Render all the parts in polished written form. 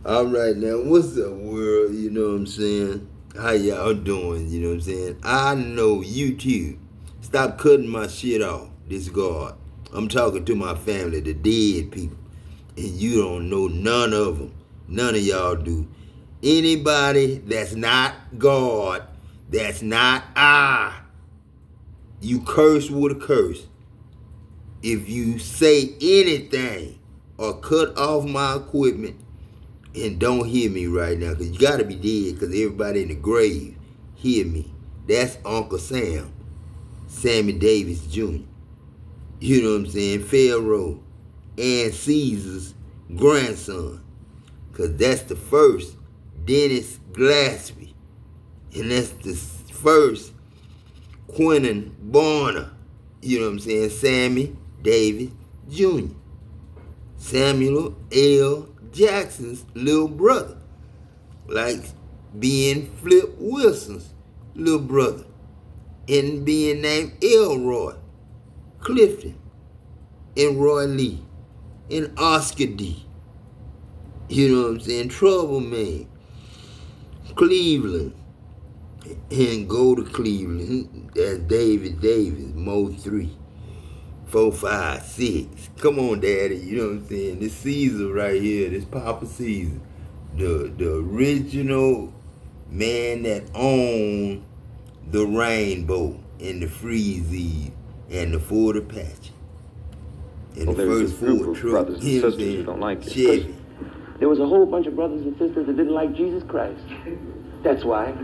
All right, now, what's up, world? You know what I'm saying? How y'all doing? You know what I'm saying? I know YouTube. Stop cutting my shit off, this God. I'm talking to my family, the dead people. And you don't know none of them. None of y'all do. Anybody that's not God, that's not you curse with a curse. If you say anything or cut off my equipment, and don't hear me right now, because you got to be dead, because everybody in the grave hear me. That's Uncle Sam, Sammy Davis Jr. You know what I'm saying? Pharaoh and Caesar's grandson, because that's the first Dennis Gillespie, and that's the first Quentin Bonner. You know what I'm saying? Sammy Davis Jr. Samuel L. Jackson's little brother. Like being Flip Wilson's little brother and being named Elroy Clifton and Roy Lee and Oscar D. You know what I'm saying? Trouble Man. Cleveland. And go to Cleveland. That's David Davis, Mo 3, 4, 5, 6. Come on, Daddy. You know what I'm saying? This Caesar right here, this Papa Caesar. The original man that owned the Rainbow and the Freezy and the Ford Apache and the first Ford truck. Brothers and sisters who don't like it. Chevy. There was a whole bunch of brothers and sisters that didn't like Jesus Christ. That's why.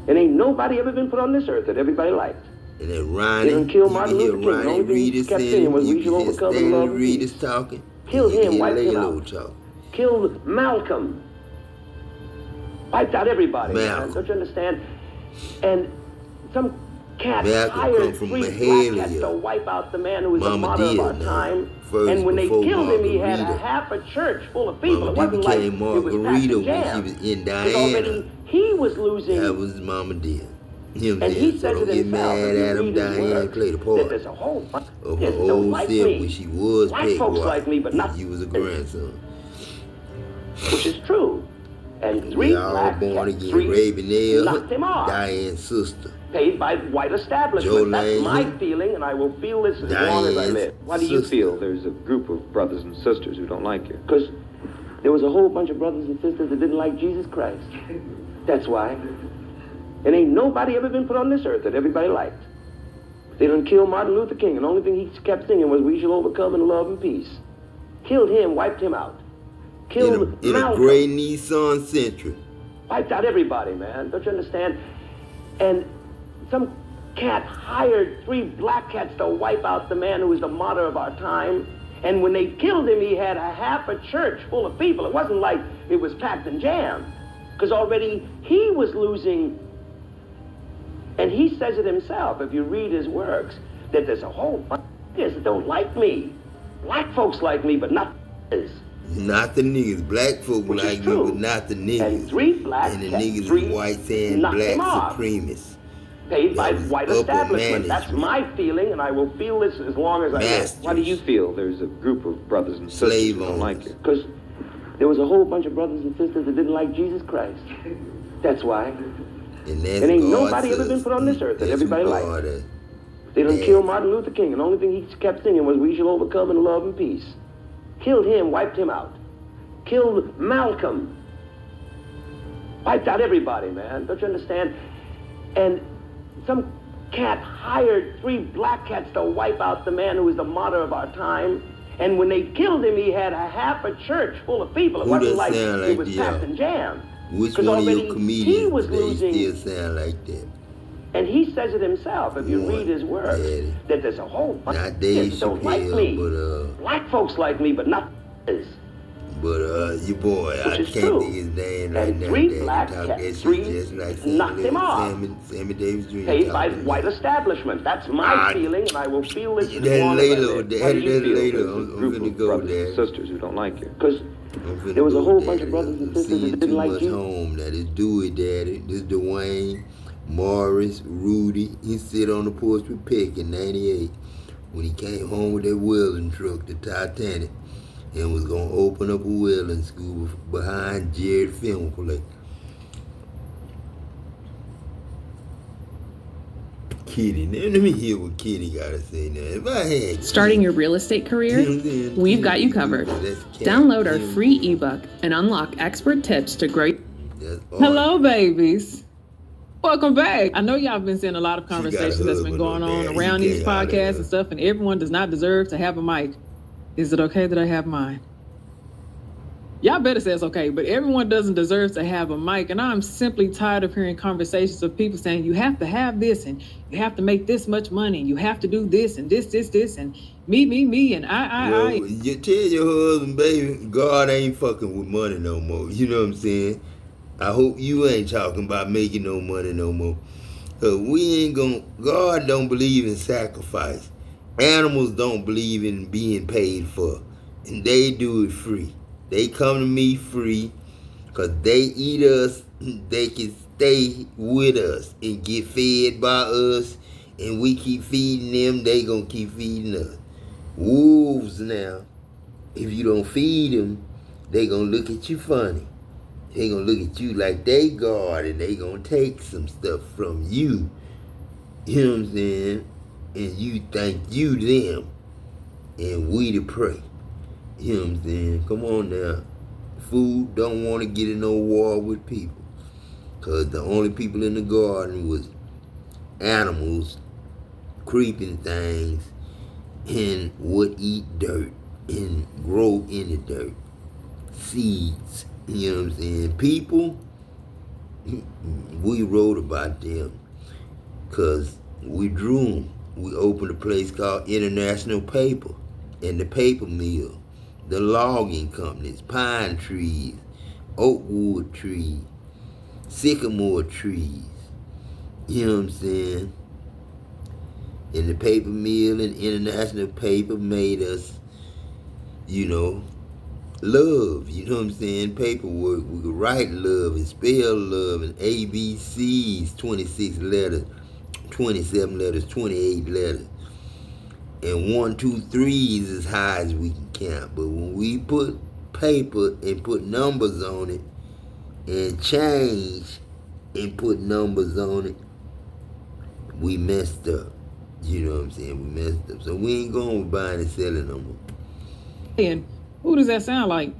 And ain't nobody ever been put on this earth that everybody liked. And then Ronnie, didn't kill Martin Luther King. The only thing he kept saying was we should overcome in love and peace. Talking. Killed him, wiped him out. Talking. Killed Malcolm. Wiped out everybody. Malcolm. Don't you understand? And some cat Malcolm hired from 3 Mahalia. black cats to wipe out the man who was the Mama martyr of our did, time. First, and when they killed him, he Margarita. had a half a church full of people. Mama It wasn't like became it was packed Margarita and when jammed. she was in Because Diana. already he was losing. That was Mama dear. You know what I'm And saying? he So says don't it get himself. mad at him, Diane played a That part there's a whole bunch of her that don't old like self me. when she was Black peg folks white, like me, but not. and you was a grandson. Which is true. And 3 We all black born cats, again. 3 Ravenel, knocked him off. Diane's sister. Paid by white establishment. Joe That's Lane, my feeling, and I will feel this as long as I Diane's live. Why do you sister. feel there's a group of brothers and sisters who don't like you? Because there was a whole bunch of brothers and sisters that didn't like Jesus Christ. That's why. And ain't nobody ever been put on this earth that everybody liked. They done killed Martin Luther King, and the only thing he kept singing was we shall overcome in love and peace. Killed him, wiped him out. Killed In a Malcolm. gray Nissan Sentra. Wiped out everybody, man. Don't you understand? And some cat hired 3 black cats to wipe out the man who was the martyr of our time. And when they killed him, he had a half a church full of people. It wasn't like it was packed and jammed. Because already he was losing. And he says it himself, if you read his works, that there's a whole bunch of niggas that don't like me. Black folks like me, but not niggas. Not the niggas. Black folk Which like is me, true. but not the niggas. And 3 black And the cats, niggas 3 is white saying knocked black him off. supremacists. Paid by That was white upper establishment. That's management. my feeling, and I will feel this as long as I live. Masters. Why do you feel there's a group of brothers and sisters Slave who don't owners. like you? Because there was a whole bunch of brothers and sisters that didn't like Jesus Christ. That's why. And that's And ain't God nobody ever says, been put on this earth that that's everybody who liked. God is. They done Yeah. killed Martin Luther King, and the only thing he kept singing was we shall overcome in love and peace. Killed him, wiped him out. Killed Malcolm. Wiped out everybody, man. Don't you understand? And some cat hired 3 black cats to wipe out the man who was the martyr of our time. And when they killed him, he had a half a church full of people. It Who wasn't that like sound it like was to packed y'all? and jammed. Which 'Cause one of your already he comedians was today losing. still sound like that? And he says it himself, if you One, read his works, Daddy. that there's a whole bunch Not of Dave kids that don't like me. Chappelle, Black folks like me, but not niggas. your boy, I Which is can't true. think his name right And now. 3 Daddy black talk cats, that shit 3 just like knocked him off. Sammy Davis Jr. Paid by talking white about. establishment. That's my Ah, feeling, and I will feel this as That long as I later, live. Why do Daddy, you that feel later. there's a I'm group finna of go brothers there. and sisters who don't like you? Because I'm finna there was a go, whole Daddy. bunch of brothers and I'm sisters seeing that too didn't like much Jesus. home. That is Dewey, Daddy. This Dwayne, Morris, Rudy. He sit on the porch with Peck in '98 when he came home with that welding truck, the Titanic. and was gonna open up a welding school behind Jared Film Play. Kitty, now let me hear what Kitty gotta say now. If I had Starting your real estate career? We've got you covered. Download our free ebook and unlock expert tips to grow. Hello, babies. Welcome back. I know y'all been seeing a lot of conversations that's been going on around these podcasts and stuff, and everyone does not deserve to have a mic. Is it okay that I have mine? Y'all better say it's okay, but everyone doesn't deserve to have a mic, and I'm simply tired of hearing conversations of people saying you have to have this, and you have to make this much money, and you have to do this, and this, and me, and I. You tell your husband, baby, God ain't fucking with money no more. You know what I'm saying? I hope you ain't talking about making no money no more. Cause God don't believe in sacrifice. Animals don't believe in being paid for. And they do it free. They come to me free because they eat us. They can stay with us and get fed by us. And we keep feeding them, they gonna keep feeding us. Wolves now, if you don't feed them, they gonna look at you funny. They gonna look at you like they God and they gonna take some stuff from you. You know what I'm saying? And you think you them and we the prey. You know what I'm saying? Come on now. Food don't want to get in no war with people. Cause the only people in the garden was animals, creeping things, and would eat dirt and grow in the dirt. Seeds. You know what I'm saying? People, we wrote about them because we drew them. We opened a place called International Paper and the paper mill, the logging companies, pine trees, oak wood trees, sycamore trees. You know what I'm saying? And the paper mill and International Paper made us, love, you know what I'm saying? Paperwork, we could write love and spell love and ABCs, 26 letters, 27 letters, 28 letters. And 1, 2, 3 is as high as we can count. But when we put paper and put numbers on it and change and put numbers on it, we messed up. You know what I'm saying? We messed up. So we ain't going with buying and selling no more. And who does that sound like?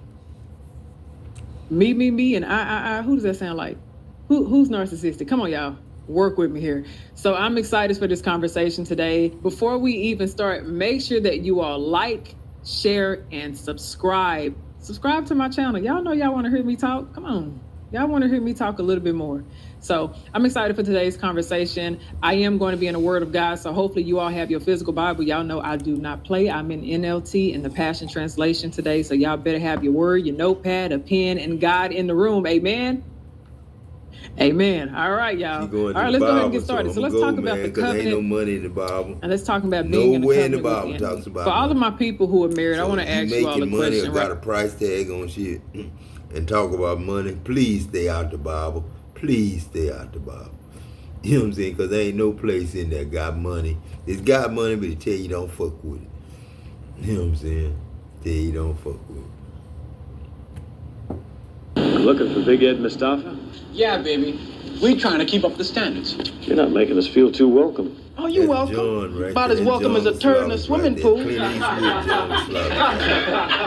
Me, and I. Who does that sound like? Who's narcissistic? Come on, y'all. Work with me here. So I'm excited for this conversation today. Before we even start, make sure that you all like, share, and subscribe. Subscribe to my channel. Y'all know y'all want to hear me talk. Come on. Y'all want to hear me talk a little bit more. So I'm excited for today's conversation. I am going to be in the Word of God, so hopefully you all have your physical Bible. Y'all know I do not play. I'm in NLT in the Passion Translation today, so y'all better have your word, your notepad, a pen, and God in the room. Amen? Amen. All right, y'all. All right, let's go ahead and get started. So let's talk about the covenant. Ain't no money in the Bible. And let's talk about being in the covenant. Nowhere in the Bible talks about For all money. of my people who are married, I want to ask you all a question. Making money or got a price tag on shit and talk about money, please stay out the Bible. Please stay out the Bible. You know what I'm saying? Because there ain't no place in there got money. It's got money, but it tell you don't fuck with it. You know what I'm saying? Tell you don't fuck with it. Looking for Big Ed Mustafa? Yeah, baby. We trying to keep up the standards. You're not making us feel too welcome. Oh, you're welcome. John, right About there. as welcome as a turd in a swimming pool. Clint Eastwood, John Slaughter.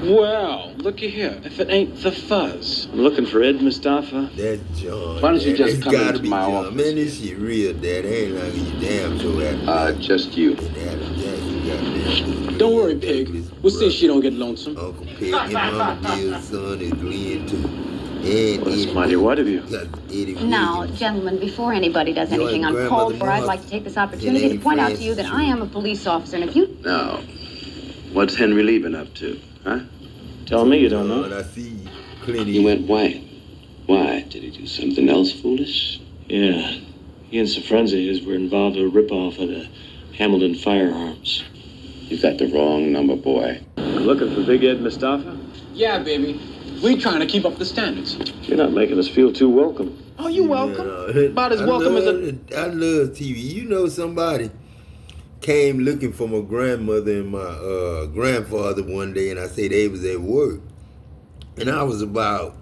Well, looky here. If it ain't the fuzz. I'm looking for Ed Mustafa. That's John. Why don't you just It's come gotta into be my John. office? Man, this shit real, Dad. Ain't like you damn so happy. Just you. And Adam Jackson, goddamn. Don't worry, Pig. We'll see if she don't get lonesome. Uncle Pig and Mama Gill's son is Glenn too. And Well, that's mighty white of you. Now, gentlemen, before anybody does Your anything grandmother uncalled for, I'd Martha like to take this opportunity to point out to you that I am a police officer, and if you... Now, what's Henry Lee been up to, huh? Tell me you don't know. I see Clint He went white. Why? Did he do something else foolish? Yeah. He and some friends of his were involved in a ripoff of the Hamilton firearms. You got the wrong number, boy. Looking for Big Ed Mustafa? Yeah, baby. We trying to keep up the standards. You're not making us feel too welcome. Oh, you're welcome. About as welcome as a... I love TV. You know somebody came looking for my grandmother and my grandfather one day, and I said they was at work. And I was about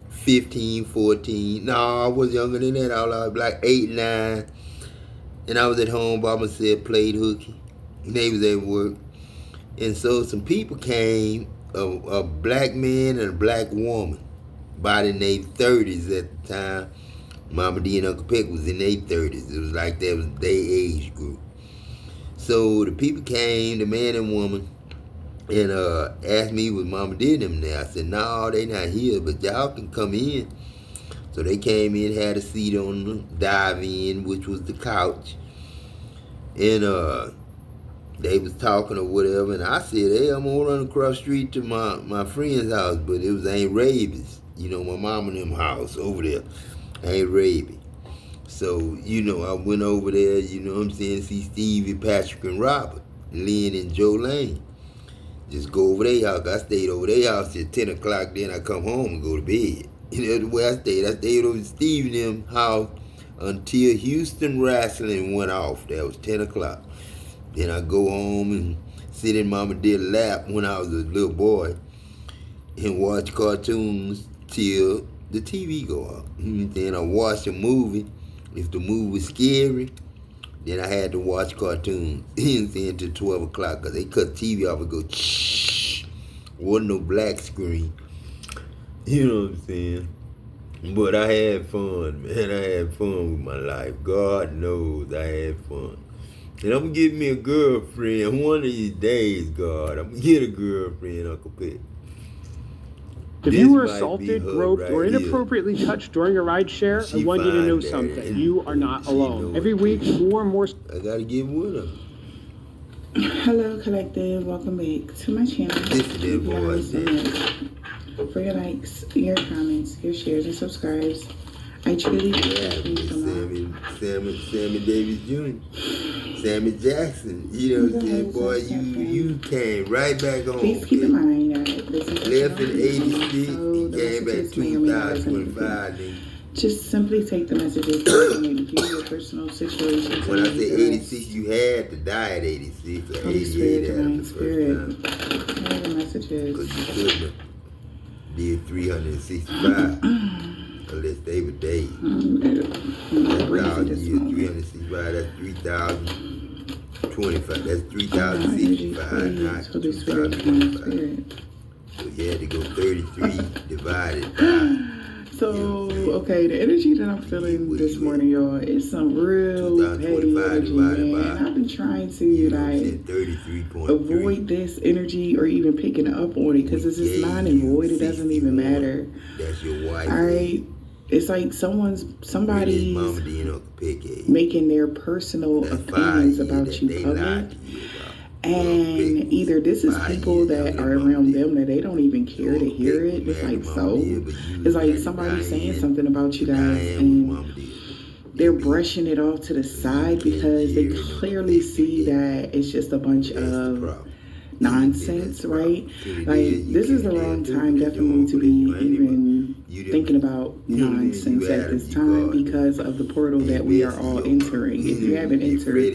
15, 14. No, I was younger than that. I was like 8, 9. And I was at home by myself, played hooky. And they was at work. And so some people came, a black man and a black woman, about in their 30s at the time. Mama D and Uncle Peck was in their 30s. It was like that was their age group. So the people came, the man and woman, and asked me was Mama D and them there. I said, no, they not here, but y'all can come in. So they came in, had a seat on the dive-in, which was the couch. And they was talking or whatever, and I said, hey, I'm gonna run across the street to my friend's house, but it was Aunt Raby's, my mom and them house over there, Aunt Raby. So, I went over there, see Stevie, Patrick, and Robert, Lynn and Joe Lane. Just go over their house. I stayed over their house till 10 o'clock, then I come home and go to bed. The way I stayed over Stevie and them house until Houston Wrestling went off. That was 10 o'clock. Then I go home and sit in Mama D's lap when I was a little boy and watch cartoons till the TV go off. Then I watch a movie. If the movie was scary, then I had to watch cartoons until 12 o'clock because they cut TV off and go, shh. Wasn't no black screen. You know what I'm saying? But I had fun, man. I had fun with my life. God knows I had fun. And I'm going to get me a girlfriend one of these days, God. I'm going to get a girlfriend, Uncle Peck. If you were assaulted, groped, or inappropriately touched during a ride share, I want you to know something. You are not alone. Every week, more and more... I got to get with her. Hello, Collective. Welcome back to my channel. This is voice. For your likes, your comments, your shares, and subscribes. I truly appreciate you. Sammy Davis Jr., Sammy Jackson. You know what I'm saying, boy? You came right back on. Please keep in mind that this is left in 86, he came back 2025. Just simply take the messages and maybe hear your personal situation. When I say 86, you had to die at 86 or 88 after the first time. Hear the messages. Because you couldn't have did 365 unless they were days. That's 1,000 years, 365, that's 3,025. That's 3,065, not 2,025. So you had to go 33 divided by. So, okay, the energy that I'm feeling this morning, y'all, is some real petty energy, man. I've been trying to, avoid this energy or even picking up on it because it's just non and void. It doesn't even matter. That's your wife. All right? It's like somebody's making their personal opinions about you public. And either this is people that are around them that they don't even care to hear it. It's like it's like somebody saying something about you guys and they're brushing it off to the side because they clearly see that it's just a bunch of nonsense, right? Like, this is the wrong time definitely to be even thinking about nonsense at this time because of the portal that we are all entering. If you haven't entered,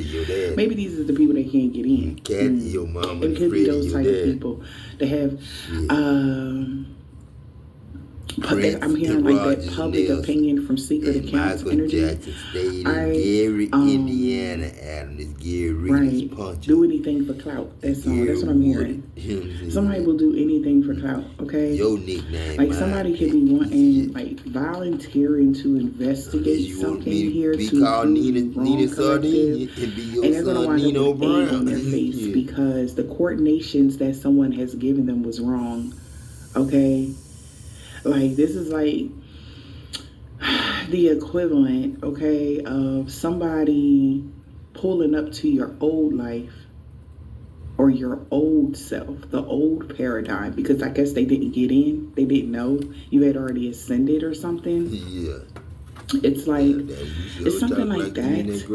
maybe these are the people that can't get in. It could be those type of people that have I'm hearing like that public opinion from secret accounts energy. Gary, Indiana, Adam, this Gary punch. Do anything for clout. That's all. That's what I'm hearing. Somebody will do anything for clout. Okay. Your nickname. Like somebody could be wanting, like volunteering to investigate something here to call Nina Sardine and be your and they're gonna wind up with egg on their face because the coordinations that someone has given them was wrong. Okay. Like, this is like the equivalent, okay, of somebody pulling up to your old life or your old self, the old paradigm, because I guess they didn't get in. They didn't know you had already ascended or something. Yeah. It's like, it's something like that. It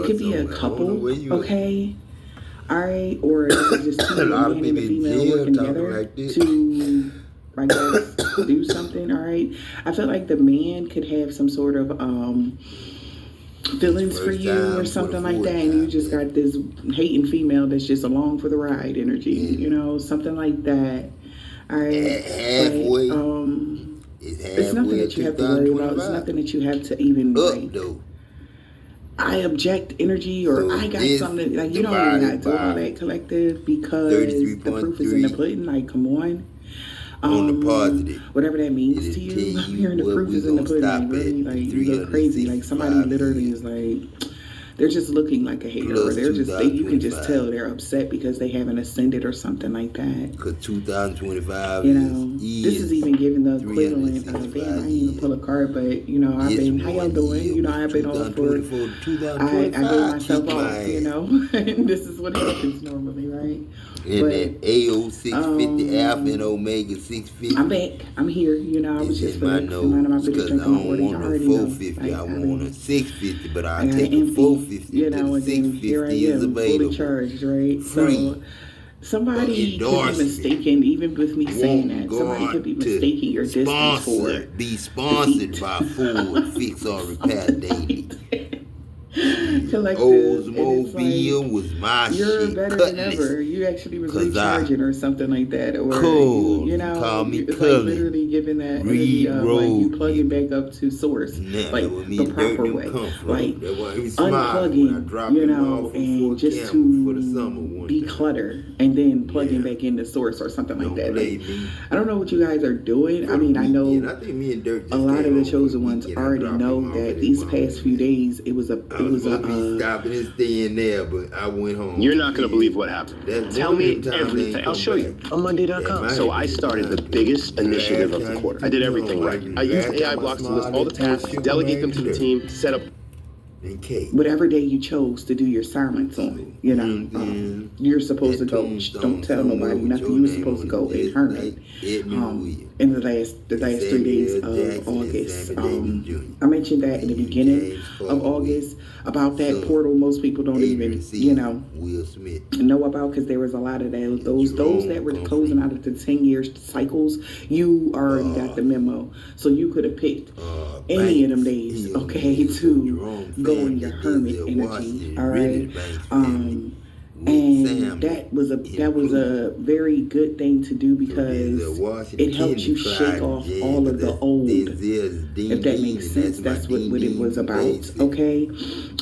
could be a couple, okay? All right? Or it's just two men and a female working together to... I guess do something. All right, I feel like the man could have some sort of feelings for you or something like that, and you just got this hating female that's just along for the ride energy, you know, something like that. All right, halfway. It's nothing that you have to worry about. It's nothing that you have to even like. I object energy, or I got something like you don't even got to do all that collective because the proof is in the pudding. Like, come on. On the positive, whatever that means to you, I'm hearing the proof is in the pudding. Really, like you look crazy. Like somebody literally is like, they're just looking like a hater, or they're just you can just tell they're upset because they haven't ascended or something like that. Because 2025, you know, this is even giving the equivalent of I didn't even pull a card, but you know, I've been how y'all doing? You know, I've been off for I gave myself off, you know, and this is what happens normally, right? And that AO 650 Alpha and Omega 650. I'm back. I'm here. You know, I was just for my business drinking my water. You already know. 450. I want a 650, but I'll take a 450. You know, and then here I am, fully charged, right? Free. So somebody could be mistaken, even with me saying that. Somebody could be mistaking your distance for it. Be sponsored by Ford Fix or Repair Daily. Oldsmobile was my you're shit. Better than ever. You actually was recharging or something like that, or you know, call me it's like literally giving that energy of like you plugging back up to source, like the proper way, like unplugging, you know, and just to declutter and then plugging back into source or something like that. Like, I don't know what you guys are doing. I mean, I know a lot of the chosen ones already know that these past few days it was stopping and staying there, but I went home. You're not gonna believe what happened. Tell me everything. I'll show you on Monday.com. So I started the biggest initiative of the quarter. I did everything right. I used AI blocks to list all the tasks, delegate them to the team, set up. Whatever day you chose to do your silence on, you know, you're supposed to go. Don't tell nobody nothing. You were supposed to go in hermit. In the last 3 days of August, I mentioned that in the beginning of August about that portal. Most people don't even, you know about because there was a lot of those that were closing out of the 10-year cycles. You already got the memo, so you could have picked any of them days, okay, to go in your hermit energy, all right. And that was a very good thing to do because it helped you shake off all of the old, if that makes sense. That's what it was about, okay.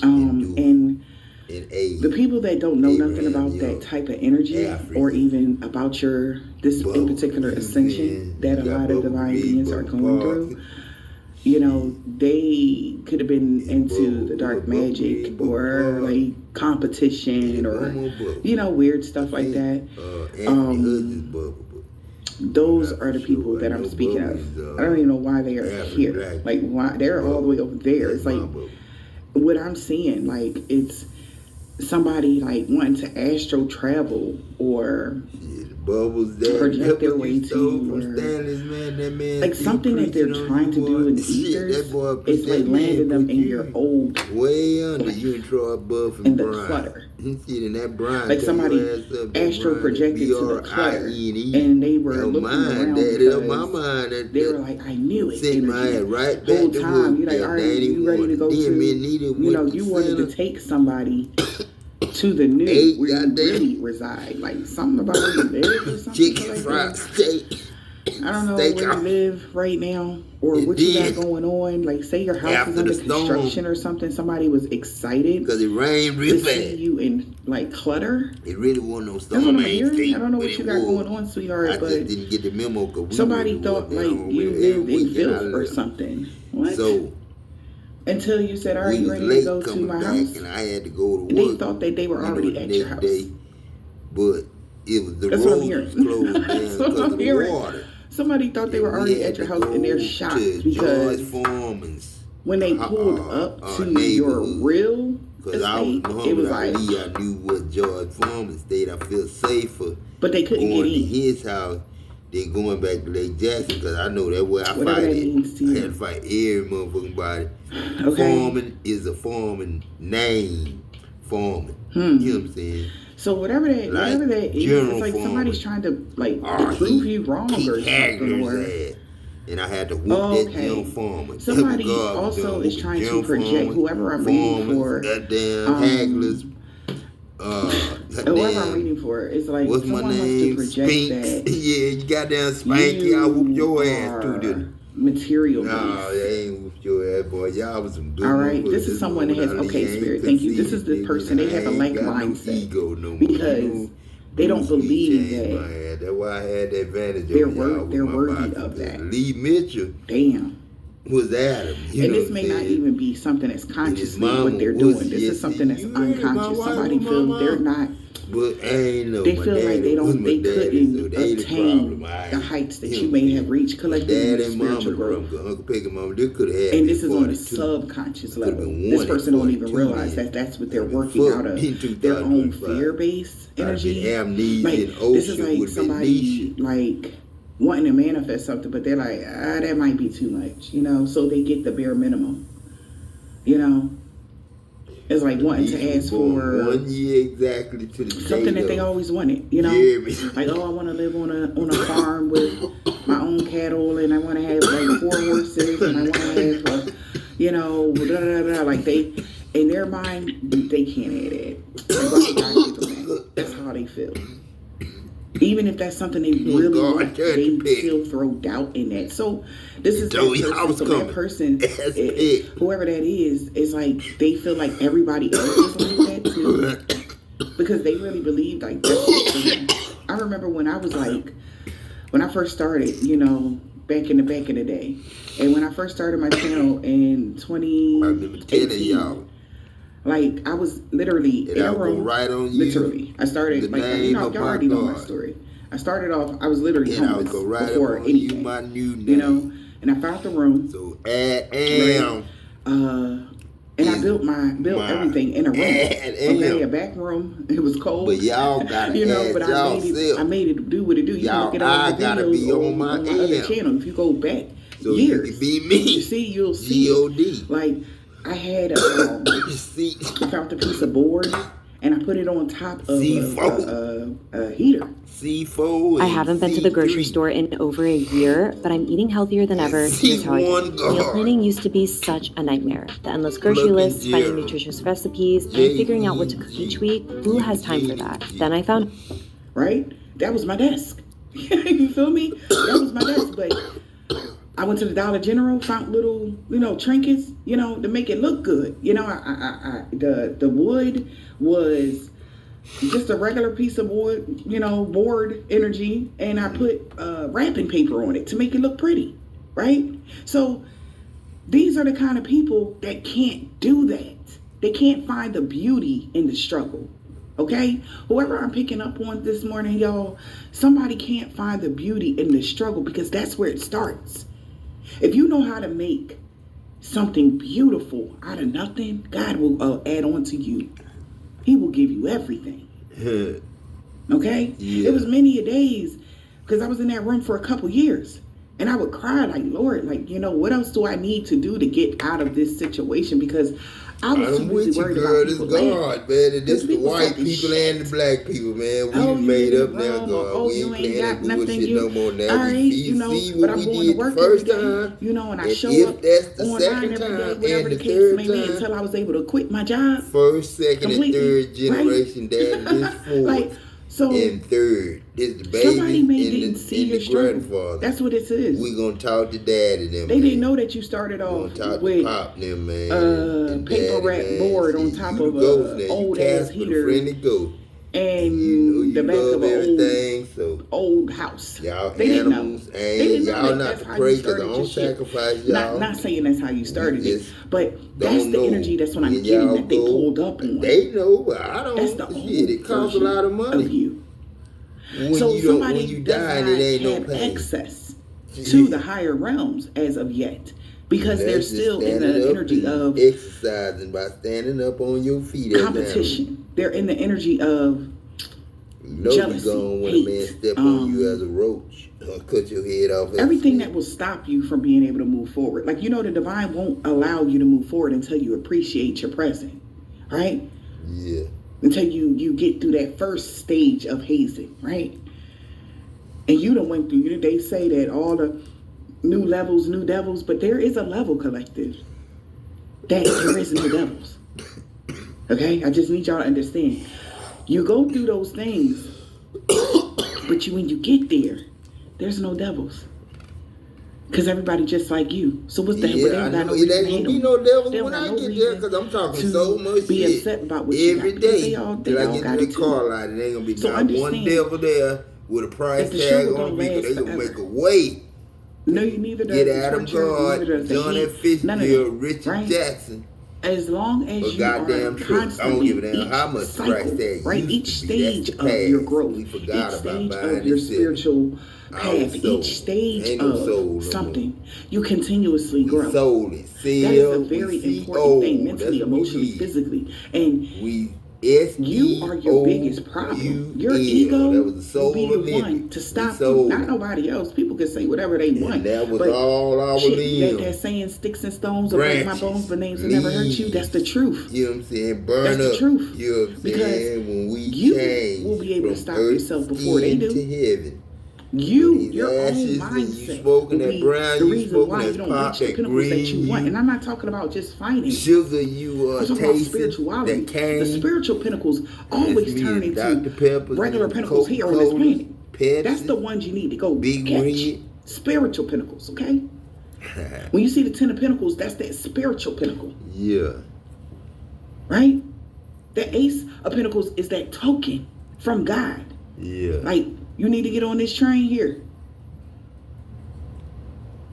And the people that don't know nothing about that type of energy or even about this in particular ascension that a lot of divine beings are going through, you know, they could have been into the dark magic or like competition or, you know, weird stuff like that. Those are the people that I'm speaking of. I don't even know why they are here. Like, why they're all the way over there. It's like what I'm seeing, like it's somebody like wanting to astro travel or project their way to, or like something that they're trying to do in the ethers. It's like landing them in your old way under you above in the clutter. Like somebody astro projected to the clutter, and they were looking around because they were like, I knew it. Sent my head right back whole time, you're like, all right, you ready to go to? You know, you wanted to take somebody to the new where you really reside, like something about where you live or something. Chicken fried steak. I don't know where you live right now or what you got going on. Like, say your house is under construction or something. Somebody was excited because it rained real bad. See you in like clutter. It really wasn't no storm. That's what I'm hearing. I don't know what you got going on, sweetheart. I just didn't get the memo. Somebody thought like you lived in filth or something. What? So. Until you said, "Are you ready to go to my house?" And I had to go to work. And they thought that they were already at your house. But it was the road was closed down because of the water. Somebody thought they were already at your house and they're shocked because when they pulled up to your real estate, it was like I knew what George Foreman stayed. I feel safer. But they couldn't get in his house. Then going back to Lake Jackson because I know that's where I fight it. I had to fight every motherfucking body. Okay. Foreman is a Foreman name. Foreman. You know what I'm saying? So whatever that is, it's like somebody's trying to like prove you wrong or something. Or and I had to whoop that Jim Farmer. Somebody also is trying to project whoever I'm reading for. That damn Hagler's. Whoever I'm reading for is like what's my name? Wants to project that. Yeah, you goddamn Spanky. I whoop your ass too, didn't material. No, they ain't whooped your ass, boy. Y'all was some good. All right, this is someone that has Spirit. Thank you. This is the person. They have a lack mindset ego no more. Because they don't believe that. That's why I had the advantage. They're worthy of that. Lee Mitchell. Damn. Was Adam. And this may not even be something that's consciously what they're doing. This is something that's unconscious. Somebody feels they're not. But I ain't know. They feel like they couldn't attain the heights that you may have reached collectively in spiritual growth. Uncle Peg and Mama, they could have. And this is on a subconscious level. This person don't even realize that that's what they're working out of their own fear-based energy. Like this is like somebody like wanting to manifest something, but they're like, that might be too much, so they get the bare minimum, It's like wanting to ask for 1 year exactly to the something that they always wanted, like, I want to live on a farm with my own cattle, and I want to have like 4 horses, and I want to have, like they, in their mind, they can't have that. That's how they feel. Even if that's something they really want, they still throw doubt in that. So this is that person, whoever that is like they feel like everybody else is like that too, because they really believe like that's. I remember when I first started, back in the day, and when I first started my channel in 2018. Like, I was literally in a room. Right on you. Literally. I started, y'all already know my story. I started off, I was literally homeless before anything. And I found the room. So, and I built everything in a room. Okay, a back room. It was cold. But y'all got to but I made it do what it do. You can look at all the videos on my other channel. If you go back years, you can be me. You'll see. G.O.D. Like, I had I found a piece of board and I put it on top of a heater. C4. I haven't been to the grocery store in over a year, but I'm eating healthier than ever. Here's how I do it. Meal planning used to be such a nightmare. The endless grocery lists, finding nutritious recipes, and figuring out what to cook each week. Who has time for that? Then I found... Right? That was my desk. You feel me? That was my desk, but... I went to the Dollar General, found little, trinkets, to make it look good. The wood was just a regular piece of wood, board energy, and I put wrapping paper on it to make it look pretty, right? So these are the kind of people that can't do that. They can't find the beauty in the struggle. Okay? Whoever I'm picking up on this morning, y'all, somebody can't find the beauty in the struggle because that's where it starts. If you know how to make something beautiful out of nothing, God will add on to you. He will give you everything. Okay? Yeah. It was many a days because I was in that room for a couple years. And I would cry like, Lord, what else do I need to do to get out of this situation? Because I was too busy worried about people. God, man. And this the white people and the black people, man. We made up now, God. We ain't playing that bullshit no more now. All right, but I'm going to work first time. And I show up online every day, whatever the case may be, until I was able to quit my job. First, second, and third generation, Dad. This fourth. And third, this the baby and the grandfather. That's what it is. We gonna talk to Dad and them. They didn't know that you started off with Pop them, man. Paper wrap board on top of a old ass heater and the back of an old house. Y'all they didn't know. They didn't know y'all not to pray because don't sacrifice y'all. Not saying that's how you started it, but that's the energy. That's what I'm getting that they pulled up on. They know, but I don't. That's the shit. It costs a lot of money. Of you. When you die, it ain't no pain. Access to the higher realms as of yet. Because they're still in the energy of exercising by standing up on your feet. Competition. They're in the energy of jealousy, when a man step on you as a roach or cut your head off. Everything that will stop you from being able to move forward. Like, the divine won't allow you to move forward until you appreciate your present. Right? Yeah. Until you get through that first stage of hazing, right? And you done went through. They say that all the new levels, new devils, but there is a level, collective, that there is no devils. Okay? I just need y'all to understand. You go through those things, but when you get there, there's no devils. Because everybody just like you. So what's the hell? Yeah, I know. It ain't gonna be no devils when I get there, because I'm talking so much be shit upset about what every you got, day. they all Till I get got to it the too. car lot, it ain't gonna be So not one devil there with a price the tag struggle on don't the vehicle. They last gonna forever. make a way. No, you neither does Get the Adam torture, God, neither does the John heat, F. none of Fitzgerald, that, Richard right? Jackson. As long as A you goddamn are truth. I don't constantly give a damn how much cycle, price tag right? used Each to be. That's stage the of your past. growth, We each forgot about stage buying of your this spiritual path, soul. each stage Ain't no soul of no something, you continuously grow. Soul is That is a sealed, very we important thing, CO. mentally, That's what emotionally, we is. physically, and we you are your biggest problem. Your ego that was the will be soul the of one to stop you, not nobody else. People can say whatever they want. That was but all our limbs. That saying, sticks and stones will break my bones, but names will never hurt you. That's the truth. You know what I'm saying? Burn That's up. the truth. You know what I'm saying? When we You will be able to stop yourself before they do. To heaven. Your own mindset will be the reason why you don't reach the pinnacles that you want. And I'm not talking about just fighting. Sugar, you I'm talking about spirituality. The spiritual pinnacles always turn into regular pinnacles here on this planet. Pepsi, that's the ones you need to go Big catch. Red. Spiritual pinnacles, okay? When you see the 10 of Pentacles, that's that spiritual pinnacle. Yeah. Right? The Ace of Pentacles is that token from God. Yeah. Like, you need to get on this train here.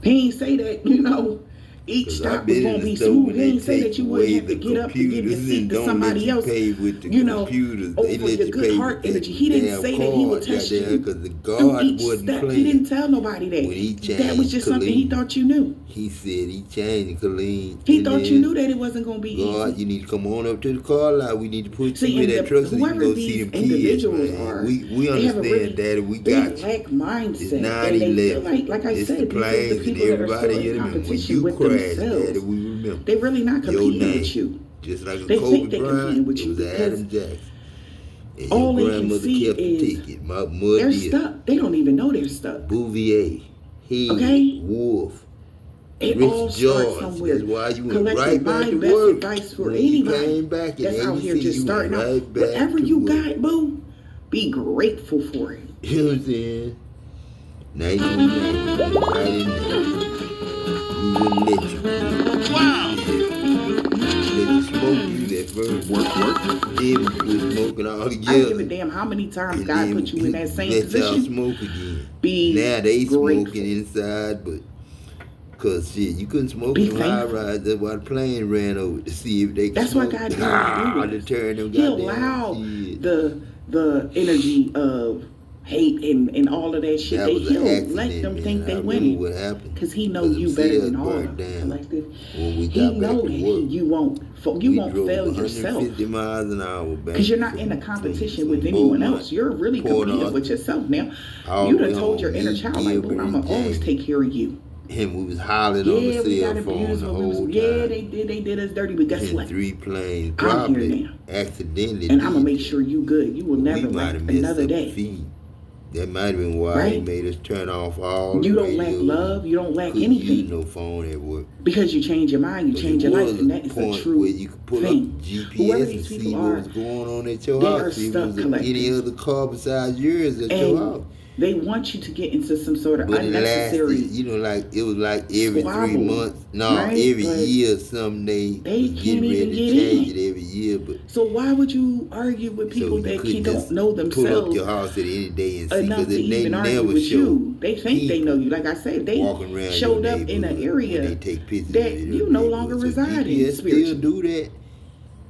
He ain't say that, each stop was going to be smooth. He ain't say that you wouldn't have to get up and give your seat to somebody else. Over your good heart energy. He didn't say that he would test you through each step. He didn't tell nobody that. That was just something he thought you knew. He said he changed Colleen. He thought you knew that it wasn't going to be easy. God, you need to come on up to the car lot. We need to put you in that trust so you can go see them kids, man. We understand that. We got you. Lack mindset. It's 9/11. Like I it's said, the planes the people and everybody in competition when you with crashed, themselves. Daddy, we remember. They're really not competing with you. Just like they a think Kobe they're competing with you because Adam Jackson. And all your they can grandmother see kept is the ticket. they're stuck. They don't even know they're stuck. Bouvier, Wolf, it Rich all George. starts somewhere. That's why you went Collective right back to best work. Advice for when anybody came back that's out here just starting out. Whatever you got, boo, be grateful for it. You know what I'm saying? 1990, right in there. We wouldn't let you. Wow. Let you smoke you that first work. Then we quit smoking all together. I don't give a damn how many times God put you in that same position. Let y'all smoke again. Be now they grateful. smoking inside, but cause shit, you couldn't smoke in high rise. That's why the plane ran over to see if they could That's smoke. what God did. To turn them He'll goddamn allow kids. the energy of hate and all of that shit. He'll let them think they winning. What happened? Because he knows you better than all of them. Collective. When we He got know back that to work, you won't fail yourself. 150 miles an hour. Because you're not in a competition with anyone else. You're really competing with yourself now. You done told your inner child, like, I'm going to always take care of you. And we was hollering on the cell phone the whole time. Yeah, they did us dirty, but guess what? 3 planes I'm here now. Accidentally. And I'm going to make sure you good. You will never lack another day. That might have been why he made us turn off all You don't lack love. You don't lack anything. Use no phone at work. Because you change your mind, you change your life, and that is a true where you could pull thing. up GPS and see what's going on at your house. They are stuck any other car besides yours at your house. They want you to get into some sort of but unnecessary. It lasted, it was like every 3 months. No, every year some they getting ready to change it every year. But so why would you argue with people that don't know themselves? Pull up your house at any day and see enough to even argue with you. They think they know you. Like I said, they showed up in an area that you no longer reside in. Still do that.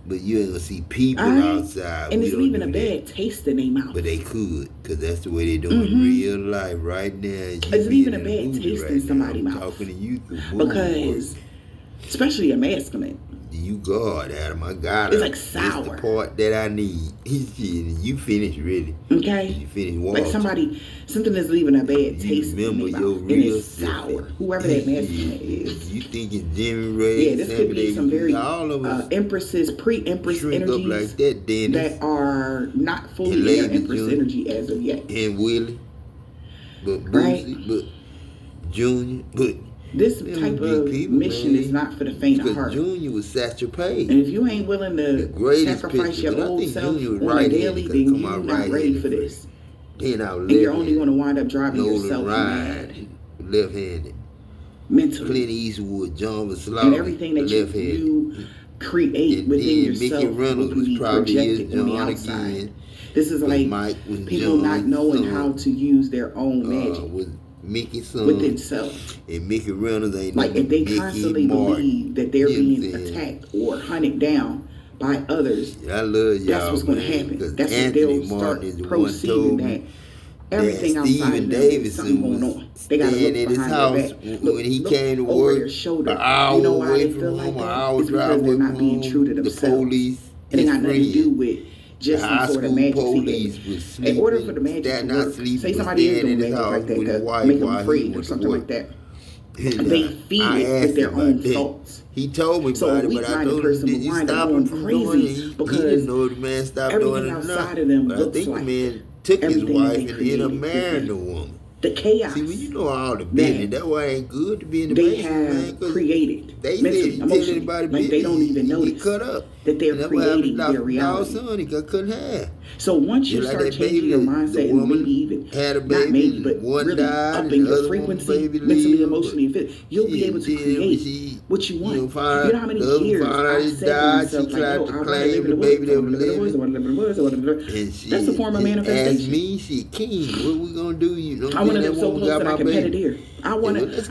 But you ain't gonna see people outside. And it's leaving a bad taste in their mouth. But they could, because that's the way they do in real life right now. It's leaving a bad taste in somebody's mouth. Talking to you through because, especially a masculine. You God, Adam, I got it. It's like sour. It's the part that I need. You finished really. Okay. You finished walking. Like something is leaving a bad taste in their mouth. And it's sour. Whoever that masculine is. You think it's Jimmy Ray? Yeah, this could be some very empresses, pre-empress energies like that are not fully their empress energy as of yet. And Willie. But Boosie, but Junior, but this type of mission is not for the faint of heart. Junior was Satchel Paige. And if you ain't willing to sacrifice your old self on a daily, then you're not ready for this. Then and you're only going to wind up driving yourself mad. Left-handed. Mentally. Clint Eastwood, John Vaslov. And everything that you create and within yourself Mickey Reynolds will be projected on the outside. This is like people not knowing how to use their own magic. With Mickey's son. With itself. And Mickey Reynolds ain't like if they constantly believe that they're being attacked or hunted down by others, I love y'all, that's what's going to happen. That's what they'll start proceeding that. Everything outside of them is something going on. They got to look behind their back. When he came to work, their shoulder. You know why they feel like that? It's because they're not being true to themselves. It ain't got nothing to do with just some sort of magic. In order for the magic to work, say somebody is doing magic like that to make them afraid or something like that. They feed it with their own thoughts. He told me about it, but I told him, did you stop him from doing it? He didn't know the man stopped doing it enough. Everything outside of them looks like the man took his wife and ended up marrying the woman. The chaos. See, when you know all the business, that's why it ain't good to be in the business, man. They have created. They mentally, emotionally, like they don't even notice he cut up. That they're creating their reality. Son, he cut half. So once you start changing your mindset and maybe even, had a baby, not maybe, but one really died, upping your frequency, mentally, emotionally, and physically, you'll be able to create what you want. You know how many years I said to myself, like, yo, I want to live in the woods. That's a form of manifestation. Asked me, she king, what we gonna do? You know, I want to live so close that I can pet it here. I want to hear.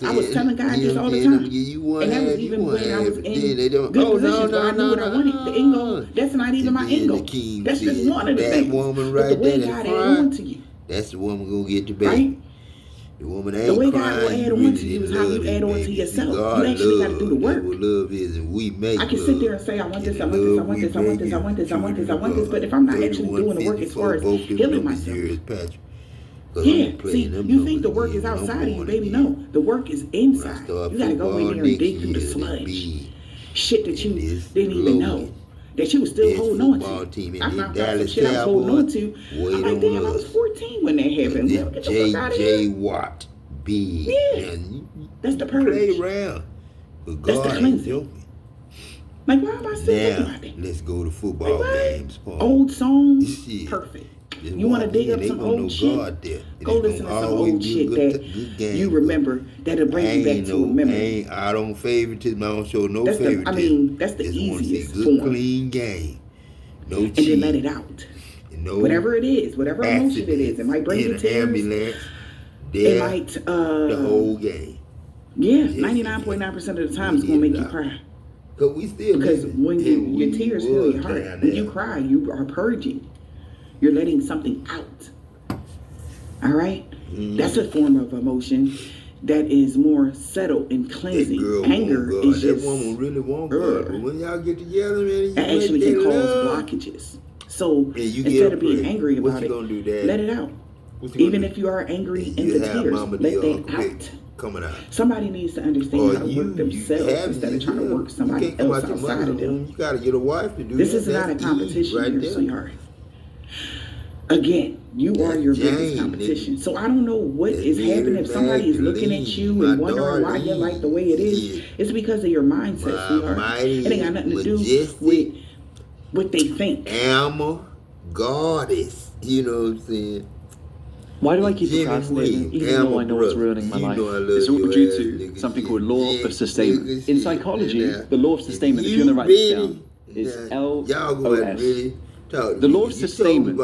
I was telling guys this all the time, and that was even when I was in good positions where I knew what I wanted. The end goal, that's not even my end goal. That's just one of the things. Woman right but the way God added on to you, that's the woman gonna get the baby. Right? The woman ain't the way God will add on to you is how you add on to yourself. You actually got to do the work. Love is, and we make I can sit there and say, I want this, I want this, I want this, I want this, I want this, I want this, I want this, but if I'm not actually doing the work as far as healing myself. Yeah, see, you think the work is outside of you, baby. No, the work is inside. You got to go in there and dig through the sludge. Shit that you didn't even know. That you was still holding on to. I found out some shit I was holding on to. I'm like, damn, I was 14 when that happened. Get the fuck out of here. J.J. Watt, big. Yeah, that's the purge. Play around. But God that's the cleansing. Like, why am I still thinking about that? Let's go to football games, Paul. Old songs, perfect. Just you want to dig up some old shit? Go listen to some old shit that you remember that'll bring you back to a memory. I don't favoritism. I don't show no favoritism. I mean, that's the easiest good, form. Clean game. No and then let it out. No whatever it is, whatever emotion it is, it might bring you tears. It might the whole game. Yeah, 99.9% of the time it's gonna make you cry. Because when your tears fill your heart, when you cry, you are purging. You're letting something out. All right? That's a form of emotion that is more settled and cleansing. Anger is just... That woman really wants God. But when y'all get together, man, that actually can cause blockages. So instead of being angry about it, let it out. Even if you are angry in the tears, let that out. Coming out. Somebody needs to understand how to work themselves instead of trying to work somebody else outside of them. You got to get a wife to do this. This is not a competition here, sweetheart. Again, you are your biggest competition. So I don't know what is happening. If somebody is looking at you and wondering why you're like the way it is, it's because of your mindset, sweetheart. It ain't got nothing to do with what they think. Alma goddess. You know what I'm saying? Why do I keep procrastinating even though I know it's ruining my life? It's all due to something called law of sustainment. In psychology, the law of sustainment, if you want to write this down, is LOS. The law of sustainment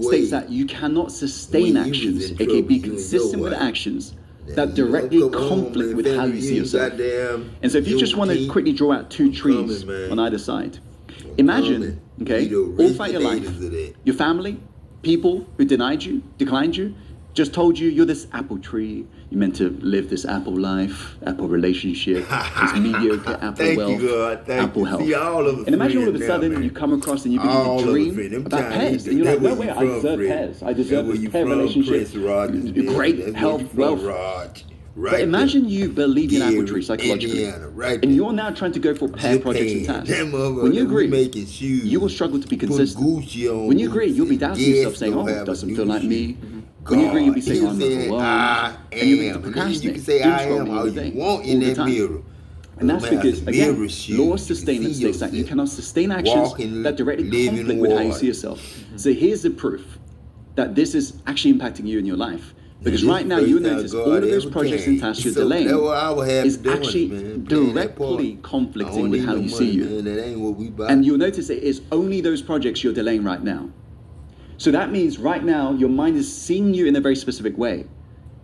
states that you cannot sustain actions, aka be consistent with actions that directly conflict with how you see yourself. And so if you just want to quickly draw out two trees on either side, imagine, okay, all throughout your life, your family, people who declined you, just told you you're this apple tree, you're meant to live this apple life, apple relationship, this mediocre apple wealth, apple health. And imagine all of a sudden you come across and you begin to dream about pears. And you're like, no way, I deserve pears. I deserve this pear relationship, great health, wealth. But imagine you believe in apple tree psychologically, and you're now trying to go for pear projects and tasks. When you agree, you will struggle to be consistent. When you agree, you'll be doubting yourself, saying, "Oh, it doesn't feel like me." When you agree, you'll be saying, You're I'm saying, overwhelmed. I And you'll begin to am. And then procrastinate. you can say, doom I am scrolling all all you day, want all in the that time. mirror. And that's because, again, law of sustainment see states that you yourself. cannot sustain actions Walking, that directly living conflict with how you water. see yourself. So here's the proof that this is actually impacting you in your life. Because right now, you notice all of those projects and tasks you're delaying is actually directly conflicting with how you see you. And you'll notice it is only those projects you're delaying right now. So that means right now, your mind is seeing you in a very specific way.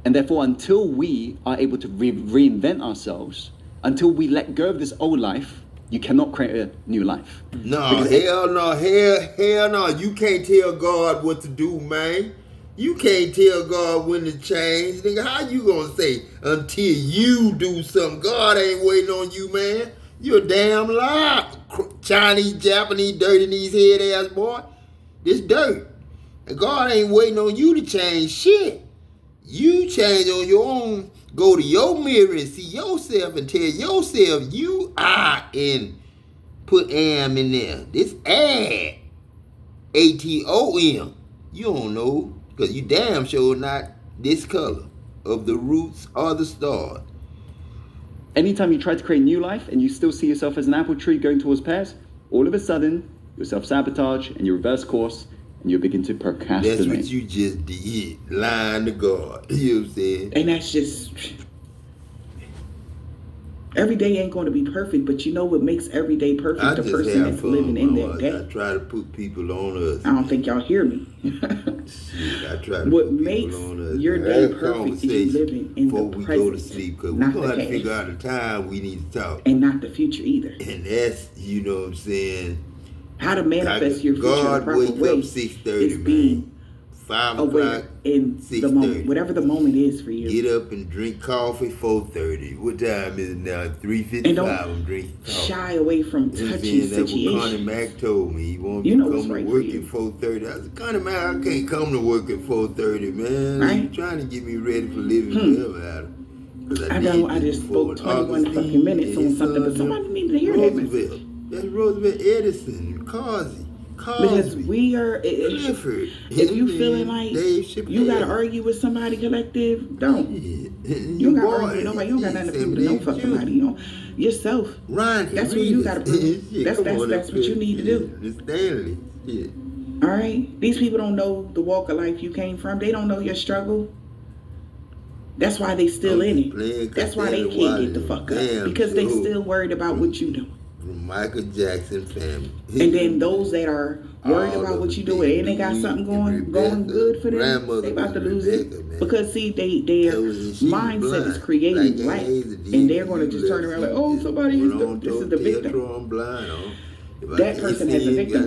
And therefore, until we are able to reinvent ourselves, until we let go of this old life, you cannot create a new life. No, hell no. You can't tell God what to do, man. You can't tell God when to change. Nigga, how you gonna say until you do something? God ain't waiting on you, man. You're a damn liar. Chinese, Japanese, dirty knees head ass boy. This dirt. And God ain't waiting on you to change shit. You change on your own. Go to your mirror and see yourself and tell yourself you are and put am in there. This add. ATOM. You don't know. Because you damn sure not this color of the roots or the stars. Anytime you try to create new life and you still see yourself as an apple tree going towards pears, all of a sudden, you self-sabotage and you reverse course and you begin to procrastinate. That's what you just did. Lying to God. You know what I'm saying? And that's just... Every day ain't going to be perfect, but you know what makes every day perfect? The person that's living in that day. I try to put people on us. I don't think y'all hear me. Shit, I try to what put makes people on us. your day perfect is you living in the present. Before we go to sleep, because we're going to have to figure out the time we need to talk. And not the future either. And that's, you know what I'm saying? How to manifest your future God in the proper wake way up 6:30, man. 5 o'clock, in the moment, whatever the moment is for you. Get up and drink coffee 4:30. What time is it now? 3:55. I'm drinking coffee. Shy away from touchy situations. That's what Connie Mack told me. He wanted me to come to work at 4:30. I said, Connie Mack, I can't come to work at 4:30, man. Right? You're trying to get me ready for living forever, Adam. I just spoke 21 fucking minutes on something, but somebody needed to hear Roosevelt. That's Roosevelt, Edison, Cosby. Because we are, if you feeling like you gotta argue with somebody collective, don't. You don't gotta argue with nobody. You don't got nothing to prove to no fucking body. You know, yourself. That's what you gotta prove. That's what you need to do. All right. These people don't know the walk of life you came from. They don't know your struggle. That's why they still in it. That's why they can't get the fuck up, because they still worried about what you do. Michael Jackson family. And then those that are worried about what you do and they got something going good for them, they about to lose it. Because see, their mindset is creating black, and they're going to just turn around like, oh, somebody this is the victim. That person has a victim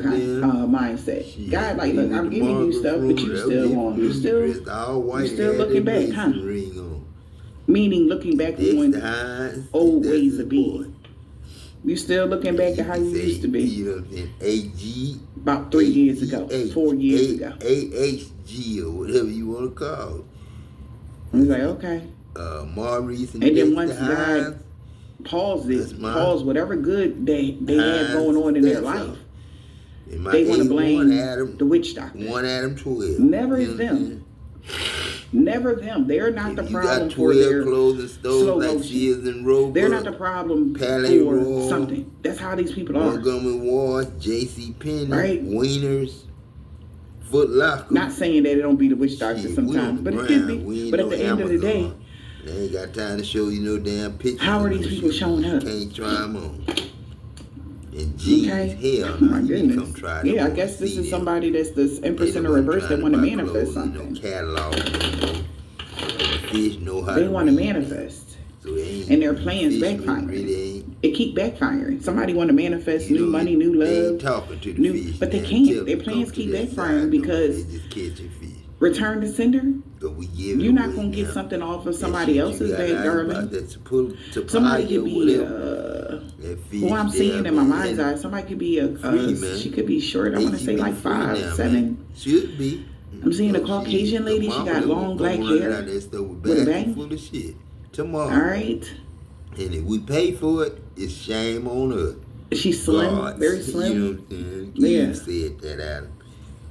mindset. God, like, look, I'm giving you stuff, but you still looking back, huh? Meaning looking back on old ways of being. You still looking back at how you used to be. You know what I'm saying? A.G. About 3 years ago, 4 years ago. A.H.G. or whatever you want to call it. I was like, okay. Maurice and then once God pause whatever good they had going on in their life, they want to blame the witch doctor. One Adam 12. Never is them. Never them. They're not the problem for their slow motion. They're not the problem for something. That's how these people are. Montgomery Ward, J.C.Penney, right? Wieners, Foot Locker. Not saying that it don't be the witch doctor sometimes, but it could be. But at the end of the day, they ain't got time to show you no damn pictures. How are these people showing up? Can't try them on. And Jesus, hell, oh my goodness. Yeah, I guess this is somebody that's this Empress in the reverse that want to manifest something. No catalog, fish know how they want to manifest. So and their plans backfiring. It keep backfiring. Somebody want to manifest new money, new love, talking to the new, fish, but they can't. Their plans keep backfiring because return to sender. You're not gonna get something off of somebody else's back, darling. Somebody could be who I'm seeing in my mind's eye. Somebody could be she could be short. I want to say like 5'7". Should be. I'm seeing a Caucasian lady. She got long black hair with a bang. Full of shit. Tomorrow. All right. And if we pay for it, it's shame on us. She's slim, very slim. You know what I'm saying? Yeah. You said that, Adam.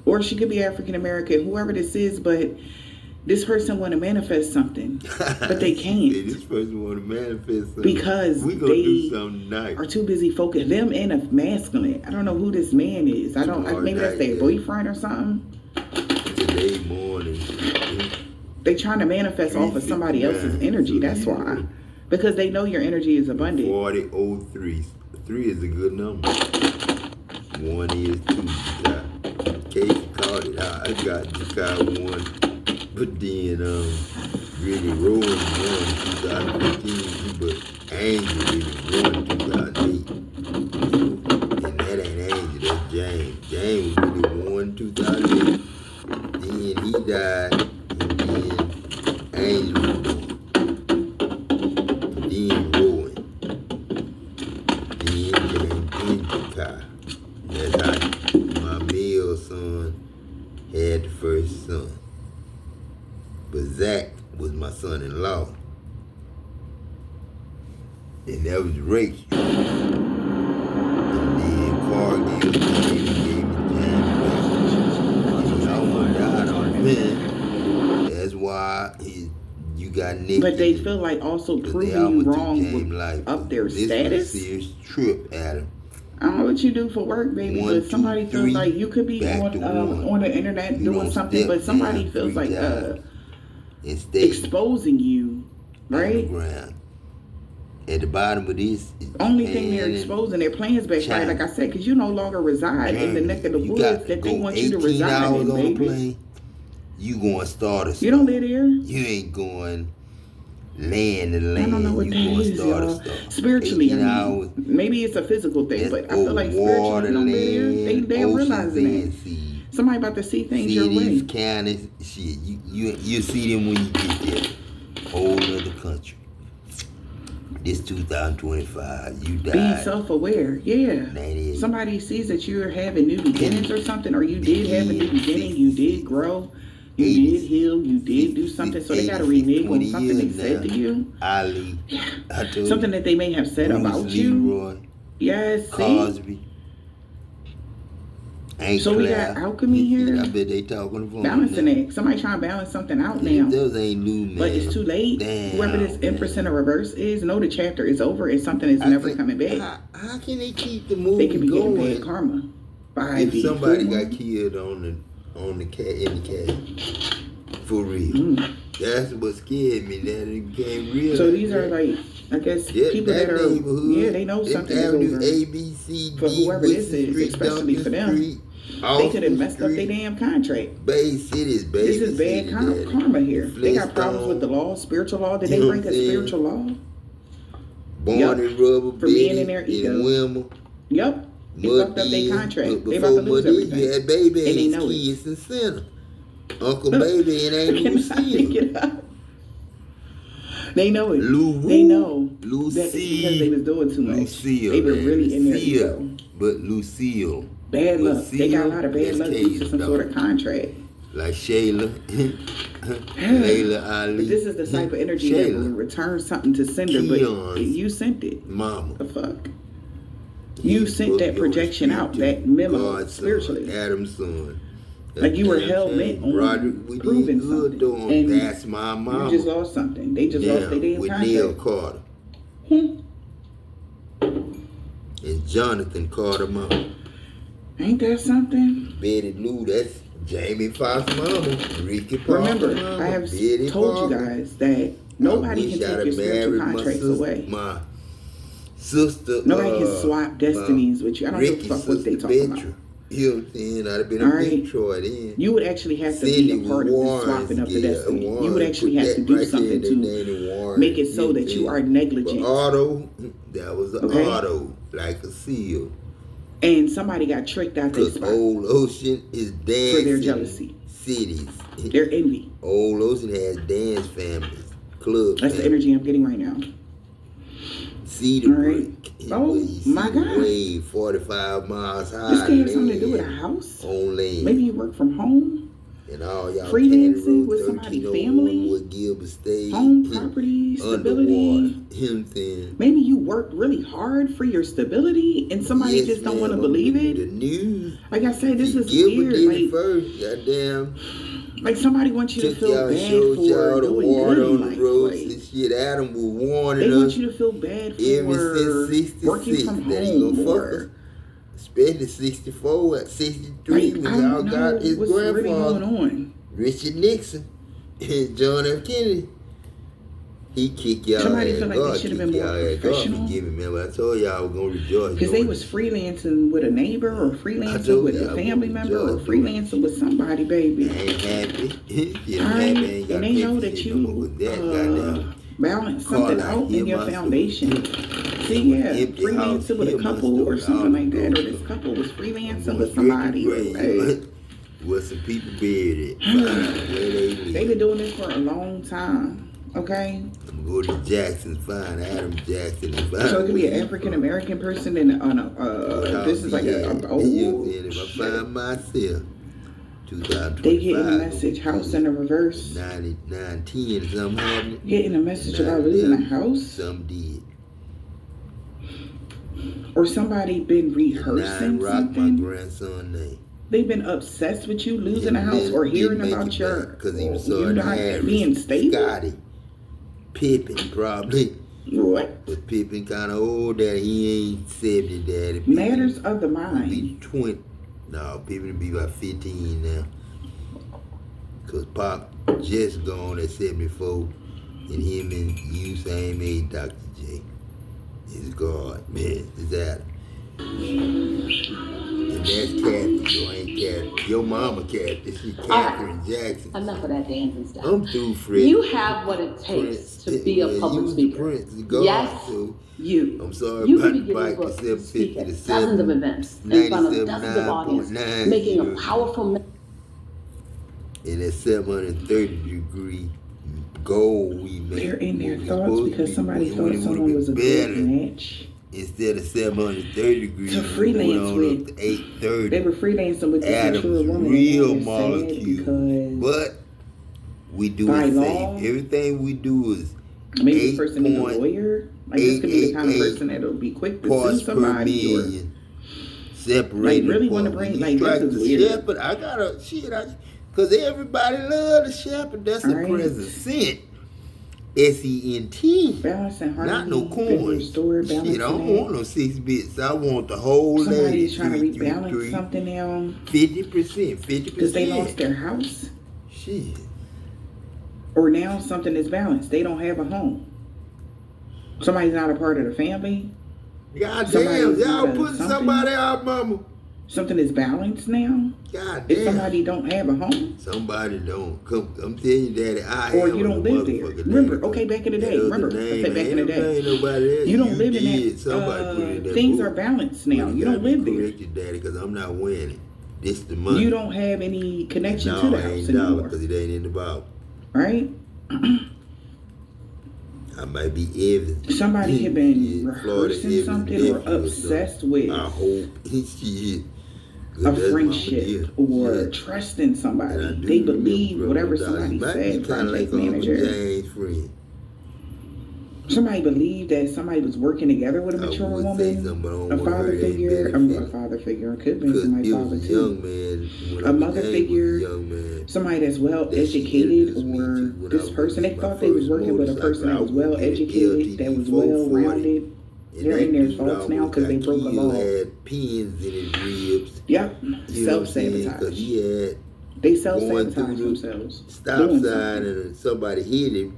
Or she could be African American, whoever this is, but this person want to manifest something, but they can't. This person want to manifest something because we gonna they do something nice. are too busy focused. Them and a masculine. I don't know who this man is. Maybe that's their boyfriend or something. Today morning. They trying to manifest off of somebody else's energy. That's why. Because they know your energy is abundant. 4003. 3 is a good number. 1 is 2. Case called it out. I got 1. But then really rolling 2015, but Angel really won 2008. And that ain't Angel, that's James. James really won 2008. Then he died, and then Angel was born. Then Rowan. Then James A.G.P.E.C.K. That's how my male son had the first son. But Zach was my son-in-law. And that was Rachel. And then Cargill came and gave me James back. And he almost died on me. That's why you got Nick. But they feel like also proving you wrong with up their status. This was a serious trip, Adam. I don't know what you do for work, baby, but somebody feels like you could be on the internet doing something, but somebody feels like exposing you, right? At the bottom of this, only thing they're exposing their plans back, right? Like I said, because you no longer reside in the neck of the woods that they want you to reside in, baby. You going to start a store. You don't live there. You ain't going land to land. I don't know what that is, y'all. Spiritually, maybe it's a physical thing, but I feel like spiritually, you don't live there. They realizing it. Somebody about to see things your way. Counties, shit. You see them when you get there. Whole other country. This 2025, you died. Be self-aware, yeah. Somebody sees that you're having new beginnings or something, or you did have a new beginning, you did grow, you did heal, you did do something, so they got to renege on something they said to you. Ali, something that they may have said about you. Yes, Cosby. So we got alchemy here. I bet they talking for balancing it. Somebody trying to balance something out now. Those ain't new, man. But it's too late. Damn, whoever this Empress in the reverse is, know the chapter is over and something is never coming back. How can they keep the movie They could be going? getting bad karma. If somebody got killed in the cage, for real. That's what scared me. That it became real. So these are like, I guess, people that are, they know something is over. A.B.C.K. For whoever this is, especially for them. They could have messed up their damn contract. Bay Cities, baby. This is bad karma here. They got problems with the law, spiritual law. Did they break a spiritual law? Born in rubber, for being in their ego. Yep. They fucked up their contract. They about to lose everything. You had Baby and they his know kids in center. Uncle Baby and Aunt Lucille. They know it. They know that it's because they was doing too much. Lucille, they were really in their ego. But Lucille. Bad luck. They got a lot of bad luck due to some sort of contract. Like Shayla, Layla Ali. But this is the type of energy that will return something to sender, but you sent it. Mama. The fuck? You sent that projection out, that memo, spiritually. Adam's son. Like you were hell-bent on proving something. And that's my mama. You just lost something. They just lost their damn contract. With Neil Carter. And Jonathan Carter mama. Ain't that something? Betty Lou, that's Jamie Foxx mama. Ricky Parker. Remember, mama, I have Betty told Parker. you guys that nobody can take your spiritual contracts away. My sister. Nobody can swap destinies with you. I don't give a fuck what they talking about. You know what I'm saying? I'd have been a Detroit in. You would actually have to be a part of the swapping of the destiny. You would actually have to do something to make it so that you are negligent. Auto, that was an auto, like a seal. And somebody got tricked out their spot. Old Ocean is dancing for their jealousy. Cities. Their envy. Old Ocean has dance families, clubs. That's the energy I'm getting right now. Cedar Break. Oh my God. Wave 45 miles high. This could have something to do with a house. On land. Maybe you work from home. And all y'all freelancing with somebody's family. Home property, stability. Maybe you worked really hard for your stability and somebody just don't want to believe it. The news. Like I said, this is weird. Like, first, goddamn. Like somebody wants you to feel bad for doing good in life. And shit. Adam was warning us. They want you to feel bad for working from home or especially 64 at 63 when y'all got his grandfather, really going on. Richard Nixon and John F. Kennedy. He kicked y'all. Somebody feel like they should have been more professional. Forgive me, man, but I told y'all I was gonna rejoice. Because they was freelancing with a neighbor or freelancing with a family member or freelancing with somebody, baby. I ain't happy. And they know that you balance something out in your foundation. See, yeah, freelancing with a couple or something like that, or this couple was freelancing with somebody. With some people buried. They've been doing this for a long time. Okay. I'm gonna go to Jackson, find Adam Jackson. And find so it could be an African American person and this is like a old. If I find myself, 2025. They getting a message, house in the reverse. 99, 10, something happening. Getting a message about losing a house. Some did. Or somebody been rehearsing something. My grandson name. They've been obsessed with you losing a house or hearing about your because he was so not being stable. Scotty Pippen probably. What? But Pippen kind of old that he ain't 70 daddy. Matters of the mind. Be 20. No, Pippen will be about 15 now. Cause Pop just gone at 74, and him and you same age, Dr. J. It's God, man. It's Adam. And that's Kathy, so ain't Kathy. Your mama Kathy. This is Catherine Jackson. Enough of that dancing stuff. I'm through, Fred. You have what it takes to be a public speaker. Yes, you. I'm sorry you about can the be bike. getting To to speak at 750 dozens of events in front of dozens of audiences, making a powerful in that 730-degree goal we made. They're in their thoughts because somebody thought someone was a good match. Instead of 730 degrees, to freelance with 830. They were freelancing with this Adam's woman. Real molecule. But we do it safe. Everything we do is maybe this person is a lawyer. Like this could be the kind of person that'll be quick to sue somebody or separate. Like really want to bring like this is weird. Shepherd, I got a shit. Because everybody love the shepherd. That's the present scent. SENT. Balancing harmony. Not no coins. Shit, I don't want no 6 bits. I want the whole Somebody's trying to rebalance something now. 50%. Because they lost their house. Shit. Or now something is balanced. They don't have a home. Somebody's not a part of the family. God damn, y'all putting somebody out, mama. Something is balanced now. God damn. If somebody don't have a home. Somebody don't. Come, I'm telling you, Daddy, or you don't live there. Remember, okay, back in the day. Remember, I said back in the day. You don't live in that. Things are balanced now. You don't live there. Correct you, Daddy, because I'm not winning. This the money. You don't have any connection to the house anymore. Because it ain't in the Bible. Right? I might be Evans. Somebody had been rehearsing something or obsessed with. I hope shit. A friendship or trusting somebody. They believe whatever somebody said. Project manager. Somebody believed that somebody was working together with a mature woman, a father figure. A father figure could have been somebody's father too. A mother figure, somebody that's well educated, or this person. They thought they was working with a person that was well educated, that was well rounded. They're in their faults now because they broke a law. Had pins in his ribs. Yep. Self-sabotage. They self-sabotage themselves. Stop sign and somebody hit him.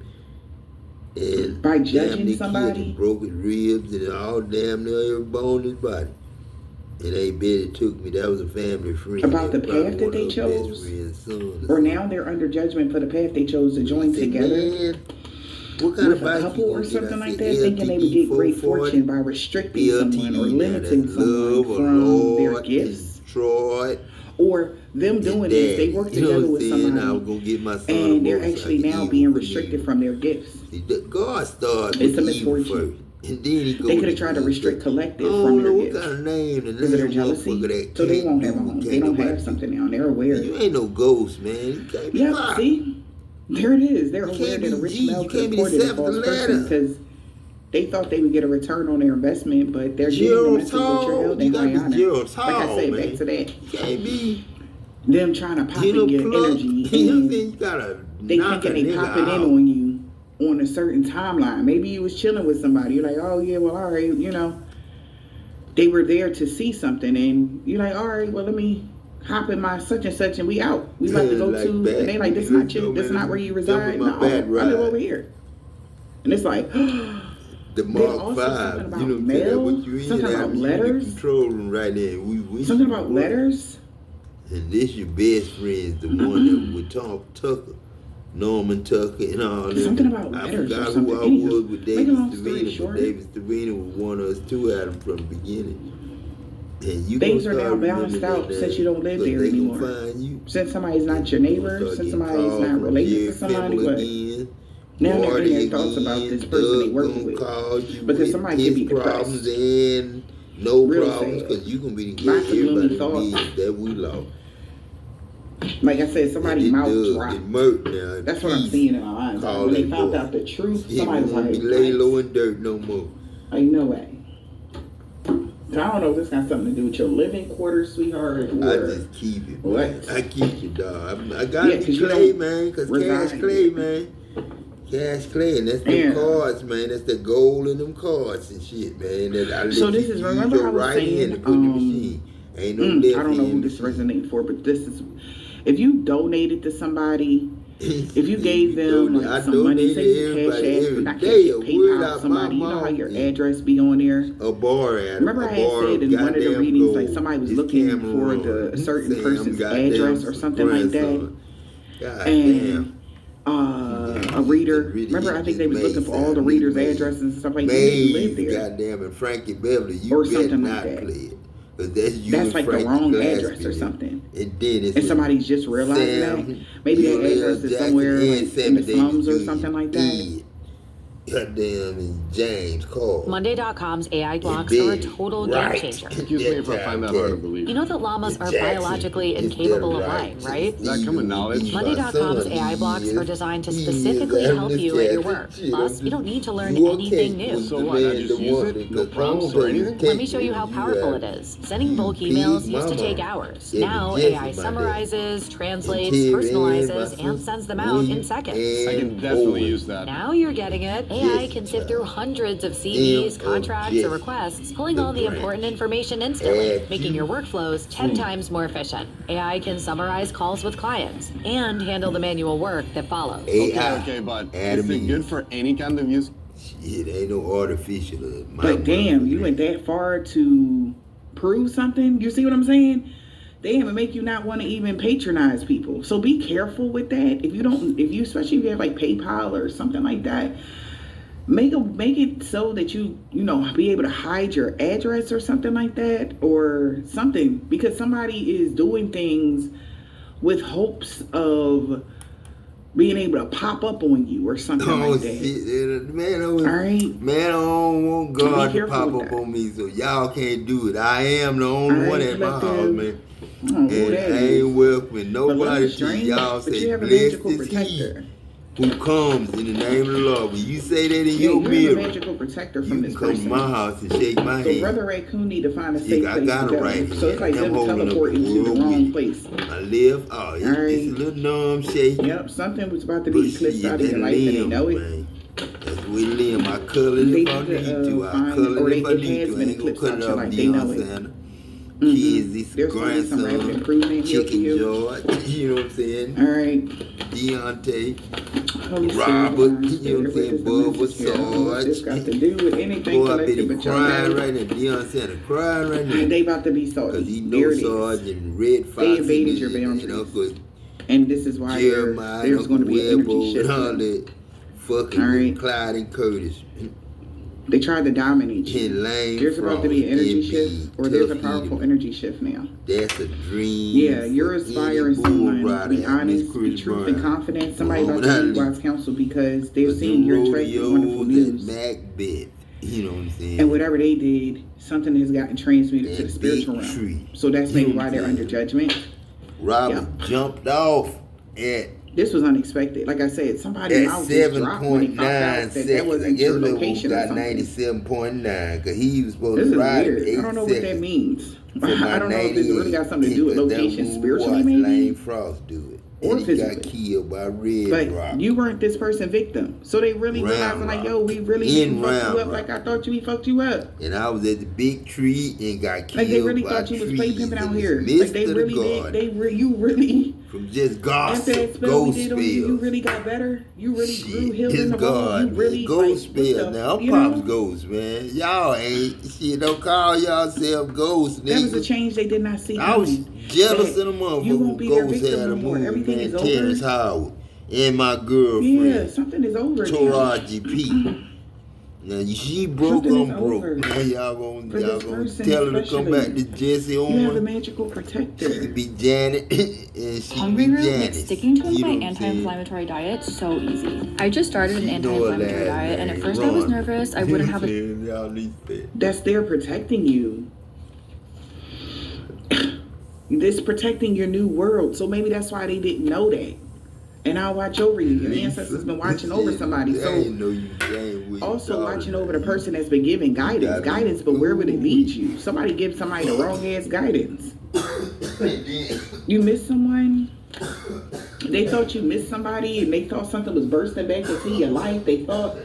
And by judging somebody, broke his ribs and all damn near every bone in his body. And they bet it took me. That was a family friend. About the path that they chose, or now they're under judgment for the path they chose to join together. What kind with a couple or something like that, thinking they would get great fortune by restricting someone or limiting someone from their gifts. Or them doing this, they work together with somebody, and they're actually now being restricted from their gifts. God started. It's a misfortune. And then they could have tried to restrict collective from their gifts. Kind of name because of their jealousy. So they won't have a home. They don't have something now. They're aware. You ain't no ghost, man. You can't be yeah, see? There it is. They're aware that a rich male could afford a false person because they thought they would get a return on their investment, but they're getting the message that you're held in high honor. Like I said, back to that. You can't be. them trying to pop in your energy. And you gotta they thinking they popping in on you on a certain timeline. Maybe you was chilling with somebody. You're like, oh yeah, well, all right, you know. They were there to see something, and you're like, all right, well, let me hop in my such and such, and we out. We about to go like to, back. and they like, this not you, this not where you reside. No, I live over here. And it's like, the Mark 5, you know, mail, what you something about letters, control room right there. We something about letters. And this your best friends, the one that with Tom Tucker, Norman Tucker, and all that. Something about letters. I forgot or something. who I was with David Stavina, but David Stavina was one of us two at him from the beginning. And you things are now balanced out since you don't live there anymore. Since somebody's not your neighbor, since somebody's not related to somebody, but now they're getting thoughts about this person they working with. Because somebody can be depressed. And no problems, because you can be the everybody that we lost. Like I said, somebody's mouth dropped. Now. That's what I'm seeing in my eyes. When they found out the truth, somebody was like, lay low in dirt no more. Like, no way. I don't know if this got something to do with your living quarters, sweetheart. Or I just keep it. What? I keep it, dog. I got to be Clay, man, because Cash Clay, man. Cash Clay, and that's the cards, man. That's the gold in them cards and shit, man. That so this is, remember I was saying, Ain't no I don't know who this resonates for, but this is, if you donated to somebody, if you gave them like some money, say you Cash App, but not Cash App, PayPal somebody, you know how your address be on there? A bar ad. Remember I had said in one of the readings, like somebody was looking for the certain person's address or something like that. And a reader, remember I think they was looking for all the readers' addresses and stuff like that. They lived there. Goddamn, and Frankie Beverly, you or better something not like that. play it. That's like the wrong address or something. And somebody's just realizing that. Maybe their address is somewhere like in the slums or something like that. Goddamn, and James Cole. Monday.com's AI blocks are a total game changer. Excuse me if I find that hard to believe. You know that llamas are biologically incapable of lying, right? Does that come with knowledge? Monday.com's AI blocks are designed to specifically help you at your work. Plus, you don't need to learn anything new. So what, I just use it? No prompts or anything? Let me show you how powerful it is. Sending bulk emails used to take hours. Now, AI summarizes, translates, personalizes, and sends them out in seconds. I can definitely use that. Now you're getting it. AI can sift through hundreds of CVs, contracts, or requests, pulling all the important information instantly, making your workflows 10 times more efficient. AI can summarize calls with clients and handle the manual work that follows. Okay, but is it good for any kind of use? It ain't no artificial. But damn, you went that far to prove something? You see what I'm saying? Damn, it make you not want to even patronize people. So be careful with that. Especially if you have like PayPal or something like that, make it so that you be able to hide your address or something like that or something, because somebody is doing things with hopes of being able to pop up on you or something like that. Shit. Man, I don't want God to pop up on me, so y'all can't do it. I am the only one at my house, man. And I ain't welcoming nobody to y'all say, blessed is he who comes in the name of the Lord. When you say that in your mirror, a magical protector from you can come to my house and shake my hand. So Brother Raccoon need to find a safe place to go. Right, so it's like them teleporting to the wrong place. I live, it's a little numb shaky. Yep, something was about to be eclipsed out of your life and they know it. Man. That's we live. I color it if I need to. I color it if I need to. I ain't gonna cut it up, Deion. Kids, these grandson, Chicken George, you know what I'm saying? All right. Deontay, Robert, you know what I'm saying? Bubba, Sarge. This got to do with anything connected with your crying right now. Deion Sanders crying right now. They about to be Sarge. Because he knows Sarge and Red Fox. They invaded your boundaries. And this is why there's going to be an energy shift. All that fucking Clyde and Curtis. They tried to dominate you. There's about to be an energy shift, or there's a powerful energy shift now. That's a dream. Yeah, you're aspiring someone to be honest, be truth and confident. Somebody about to be wise counsel because they're seeing your track with wonderful news. Macbeth, you know what I'm saying? And whatever they did, something has gotten transmuted to the spiritual realm. So that's maybe why they're under judgment. Robert jumped off at This was unexpected. Like I said, somebody's mouth just dropped when he found out that wasn't your location or something. 97.9 because he was supposed This to is ride weird. 8 I don't know what that seconds means. for my I don't know if this really got something to do with 98, location 'cause that spiritually, fool watched maybe. Lane Frost do it. Or And he physically. got killed by Red But Rock. you weren't this person victim. So they really realizing like, yo, we really didn't fuck you up like I thought we fucked you up. And I was at the big tree and got killed Like they really by thought you was play trees pimping out in the here. midst Like they of the really garden. did. You really. From just After gossip, that spell we ghost did on you, you spells. really got better. You really grew, healed in His the road. God, You man. really Ghost like, spell. Now, I'm Pop's ghost, man. Y'all ain't. Shit, don't call yourself ghosts, nigga. That was a change they did not see. I was jealous of the You motherfucker won't be their who ghost victim had no a more. movie, Everything man. is over. Terrence Howard and my girlfriend. Yeah, something is over. A.G.P.E.K.K. Now, she broke, Something I'm is broke. over. Now, y'all gonna For this person tell her to come back to especially. Jesse You have a Owens. magical protector. She could be Janet and she Hungry could be Root makes Janice. sticking to You know my what I'm anti-inflammatory diet so easy. I just started an She anti-inflammatory doing that, diet, and at man. first I was Run. nervous I wouldn't have a... Y'all need that. That's there protecting you. This protecting your new world. So maybe that's why they didn't know that. And I'll watch over you. Your ancestors been watching over somebody. I So didn't know you came with also your watching daughter, over the man. person that's been giving guidance. Guidance, but where would it lead you? Somebody give somebody the wrong ass guidance. You miss someone? They thought you missed somebody and they thought something was bursting back into your life. They thought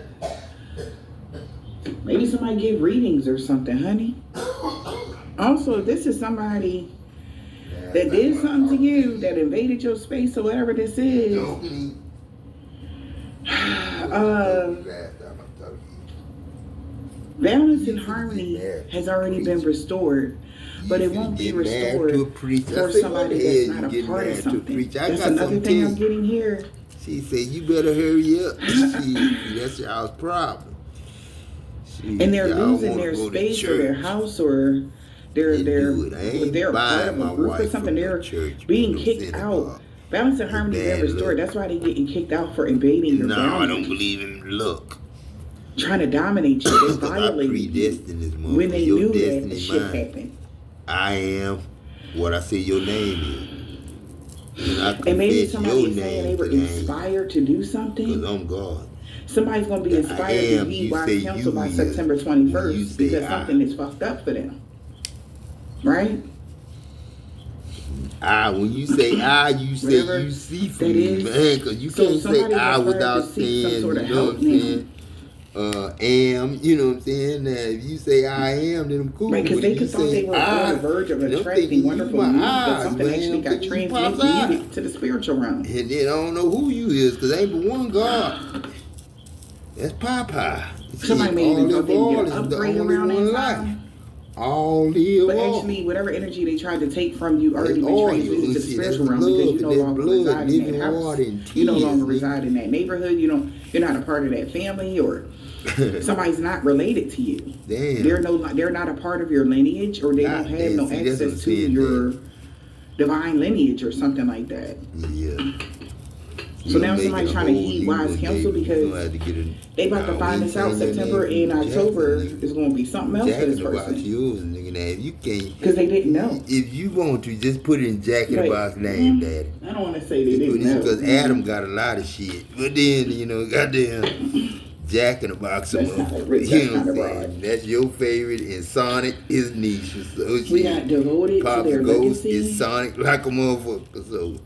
maybe somebody gave readings or something, honey. Also, if this is somebody that did something to you, that invaded your space or whatever this is, balance and harmony has already been restored, but it won't be restored for somebody that's not a part of something. That's another thing I'm getting here. She said, you better hurry up. See, that's y'all's problem. And they're losing their space or their house or they're a part of a group or something. They're being kicked out. Balance and harmony is restored. That's why they're getting kicked out for invading your boundaries. No, I don't believe in luck. Trying to dominate you. They violated you when they knew that shit happened. I am what I say your name is. And maybe somebody is saying they were inspired to do something. Because I'm God. Somebody's going to be inspired to be wise counsel by September 21st because something is fucked up for them. Right? When you say I, you say you see from me, man. Because you can't say I without saying, you know what I'm saying? Am, you know what I'm saying? If you say I am, then I'm cool. Right, because they thought they were on the verge of attracting wonderful news, but something actually got transmitted to the spiritual realm. And then I don't know who you is, because ain't but one God. That's Papa. Somebody made even thought they would get an upgrade around that time. All live But on. actually, whatever energy they tried to take from you already been transmitted to the spiritual realm because you no longer reside in that house. You no longer reside in that neighborhood. You're not a part of that family, or somebody's not related to you. Damn. They're not a part of your lineage, or they don't have no access to your divine lineage or something like that. Yeah. So now somebody's trying to heed wise counsel because they about to find this out. September and October is going to be something else for this person. Because they didn't know. If you want to, just put it in Jack in the Box name, Daddy. I don't want to say they didn't know. Because Adam got a lot of shit. But then, goddamn, Jack in the Box. That's not a rich, you know what I'm saying? That's your favorite, and Sonic is niche. So we got devoted to their Ghost legacy. is Sonic like a motherfucker. So,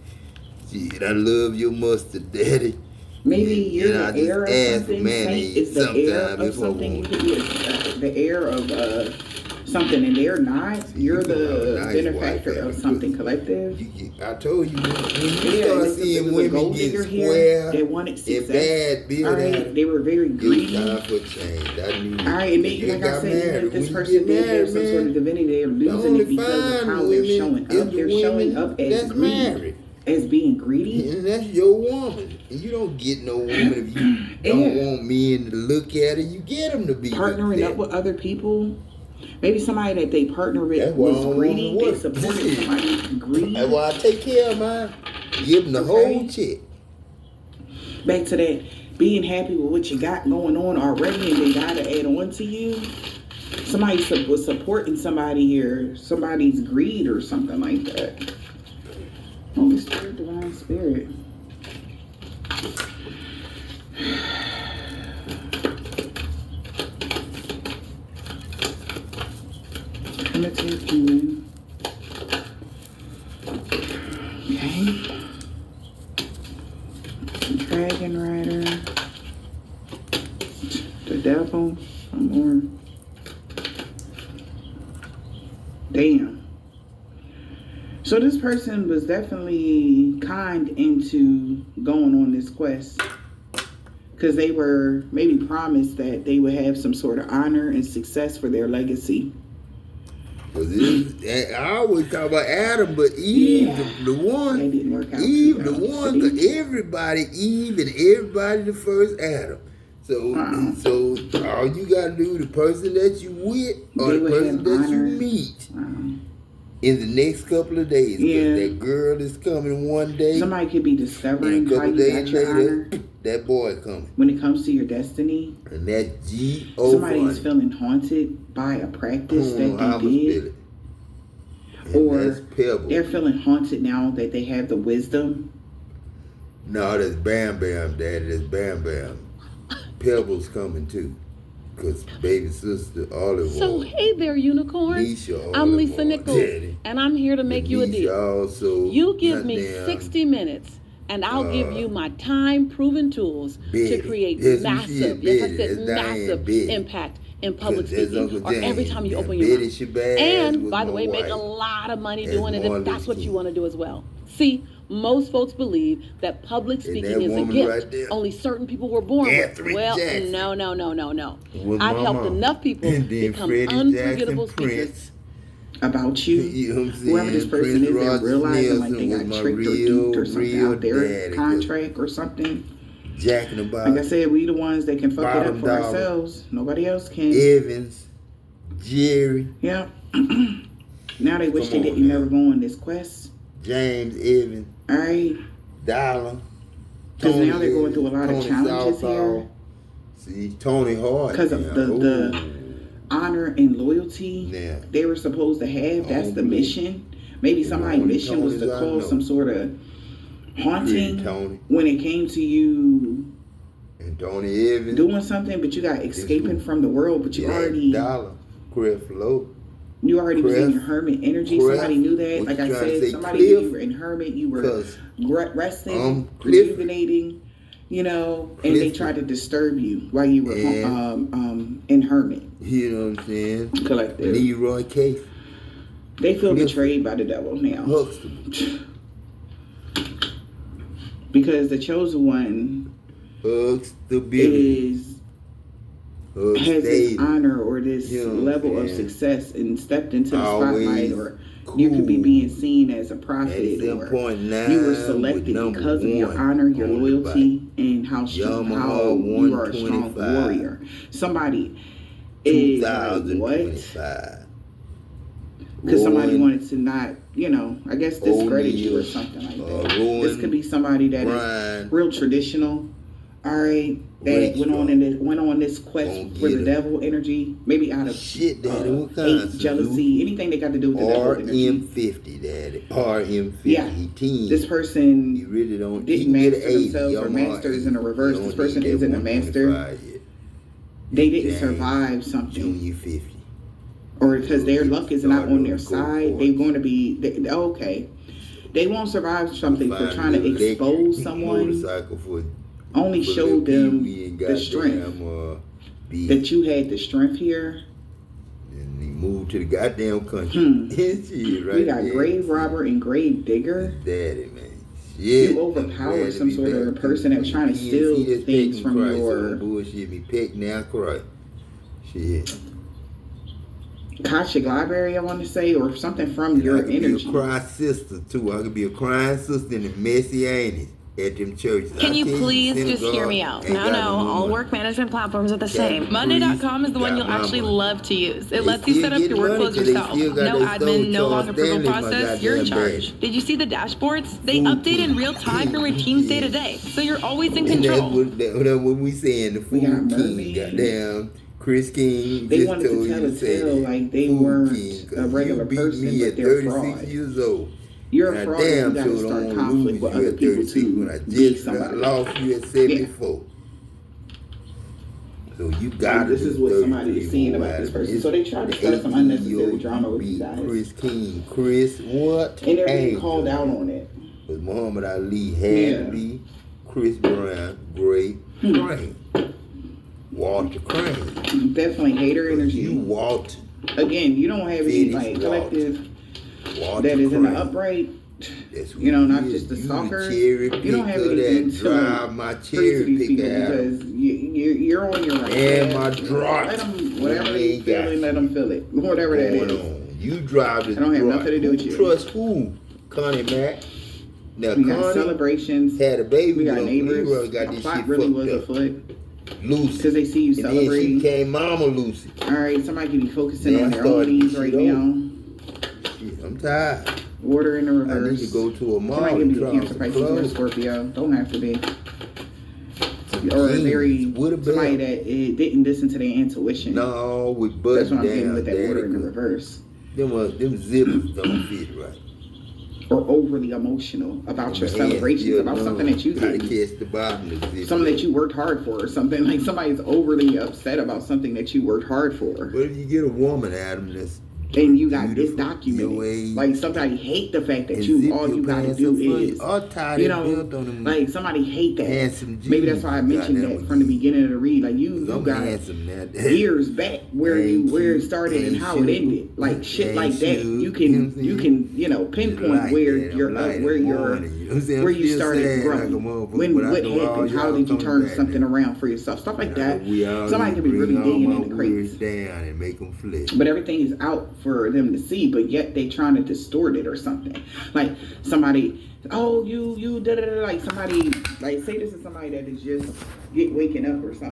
shit, I love your mustard, Daddy. Maybe you're the heir of something. Saint is the heir of something. You could be the heir of something, and they're not. You're the benefactor of something collective. I told you, when you start seeing women get square, they wanted success. Bad build. All right, they were very greedy. Time for change. All right, and maybe, like I said, if this person did have some sort of divinity, they're losing it because of how they're showing up. They're showing up as greedy. As being greedy. And that's your woman. And you don't get no woman if you don't want men to look at her. You get them to be partnering up with other people. Maybe somebody that they partner with was greedy. They supported somebody's greed. That's why I take care of mine. Give them the whole check. Back to that, being happy with what you got going on already and they gotta add on to you. Somebody was supporting somebody here, somebody's greed or something like that. Holy Spirit, Divine Spirit. Primitive human. Okay. Dragon Rider. The devil. Some more. Damn. So this person was definitely kind into going on this quest because they were maybe promised that they would have some sort of honor and success for their legacy. I always talk about Adam, but Eve, the one. That didn't work out. Eve, the one. Cause everybody, Eve, and everybody, the first Adam. So all you gotta do, the person that you with, or the person that you meet, in the next couple of days. Yeah. That girl is coming one day. Somebody could be discovering how you got your honor. That boy coming. When it comes to your destiny. And that G.O. Somebody's feeling haunted by a practice that they did. Or they're feeling haunted now that they have the wisdom. No, that's Bam Bam, Daddy. That's Bam Bam. Pebbles coming too. Because baby sister Olive. So hey there, unicorn. Nisha, I'm Lisa Nichols, and I'm here to make you a deal. Also, you give me 60 minutes, and I'll give you my time-proven tools to create massive, massive impact in public speaking, or every time you open your mouth. And by the way, make a lot of money doing it if that's what you want to do as well. See, most folks believe that public speaking is a gift. Only certain people were born with. Well, no. I've helped enough people become unforgettable speakers. About you, whoever this person is, they're realizing like they got tricked or duped or something out their contract or something. Jacking about. Like I said, we the ones that can fuck it up for ourselves. Nobody else can. Evans, Jerry. Yeah. Now they wish they didn't never go on this quest. James Evans. All right. Dollar. Because now they're going through a lot of challenges here. See, Tony Hart. Because of the honor and loyalty they were supposed to have. That's the mission. Maybe somebody's mission was to cause some sort of haunting when it came to you and Tony Evans doing something, but you got escaping from the world, but you already Dollar. Chris Lowe. You already was in your hermit energy. Somebody knew that. Like I said, somebody knew you were in hermit. You were resting, rejuvenating, you know, and they tried to disturb you while you were in hermit. You know what I'm saying? Collective. Leroy Case. They feel betrayed by the devil now. Because the chosen one has this honor or this level of success and stepped into the spotlight, or you could be being seen as a prophet, or you were selected because of your honor, your loyalty, and how strong, how you are a strong warrior. Somebody is like, what? Because somebody wanted to not, you know, I guess discredit you or something like that. This could be somebody that is real traditional. All right, that went on this quest for the devil energy, maybe out of hate, jealousy, anything they got to do with the devil energy. RM50, Daddy. RM50. Yeah, this person didn't master themselves, or master is in a reverse. This person isn't a master. They didn't survive something. Junior 50. Or because their luck is not on their side, they're going to be okay. They won't survive something for trying to expose someone. Only showed them the strength that you had the strength here. And he moved to the goddamn country. We got grave robber and grave digger. Daddy, man. You overpower some sort of a person that's trying to steal things from your bullshit. Me pick now, cry. Shit. Akashic library, I want to say, or something from your energy. I could be a crying sister too. I could be a crying sister in the messy ain't at them churches. Can you please just hear me out? No, all work management platforms are the same. Monday.com is the one you'll actually love to use. It lets you set up your workflows yourself. No admin, no long approval process. You're in charge. Did you see the dashboards? They update in real time your routines day to day, so you're always in control. That's what we saying. The food king, goddamn. Chris King. They wanted to tell a tale like they weren't a regular person, but they're fraud. Years old. You're a fraud. You got to start conflict with other people too. When I just lost you at 74. So you got this is what somebody is saying about this person. So they try to start some unnecessary drama with you guys. Chris King, Chris what? And they're being called out on it. But Muhammad Ali had to be Chris Brown, Great Crane. Walter Crane. Definitely hater energy. You Walt. Again, you don't have any like collective that is in the upright. You know, not just the stalkers. You don't have anything to drive my cherry picker because you're on your right. And my drop. Let them, whatever they feeling, let them feel it. Whatever that is. You drive this. I don't have nothing to do with you. Trust who? Connie Mack. Now, we got celebrations. Had a baby. We got neighbors. Got this plot shit really was up. afoot. Lucy. Because they see you celebrating. And then she became Mama Lucy. All right, somebody can be focusing on their own needs right now. Shit, I'm tired. Order in the reverse. I need to go to a mall. Somebody can be a Cancer, Pisces, or a Scorpio. Don't have to be. Or a very somebody that didn't listen to their intuition. No, we button That's what I'm down. getting with that order in the reverse. Them zippers don't fit right. Or overly emotional about your celebrations, about something that you did. Catch the bottom of the something that you worked hard for, or something like somebody's overly upset about something that you worked hard for. What if you get a woman, Adam, that's and you got this documented? Like somebody hate the fact that all you gotta do is, you know, like somebody hate that. Maybe that's why I mentioned that from the beginning of the read. Like you got years back where it started and how it ended. Like shit like that. You can pinpoint where you started growing. What happened? How did you turn something around for yourself? Stuff like that. Somebody can be really digging in the crates down and make them flip. But everything is out for them to see, but yet they trying to distort it or something. Like somebody, you da da da, like somebody, like say this is somebody that is just waking up or something.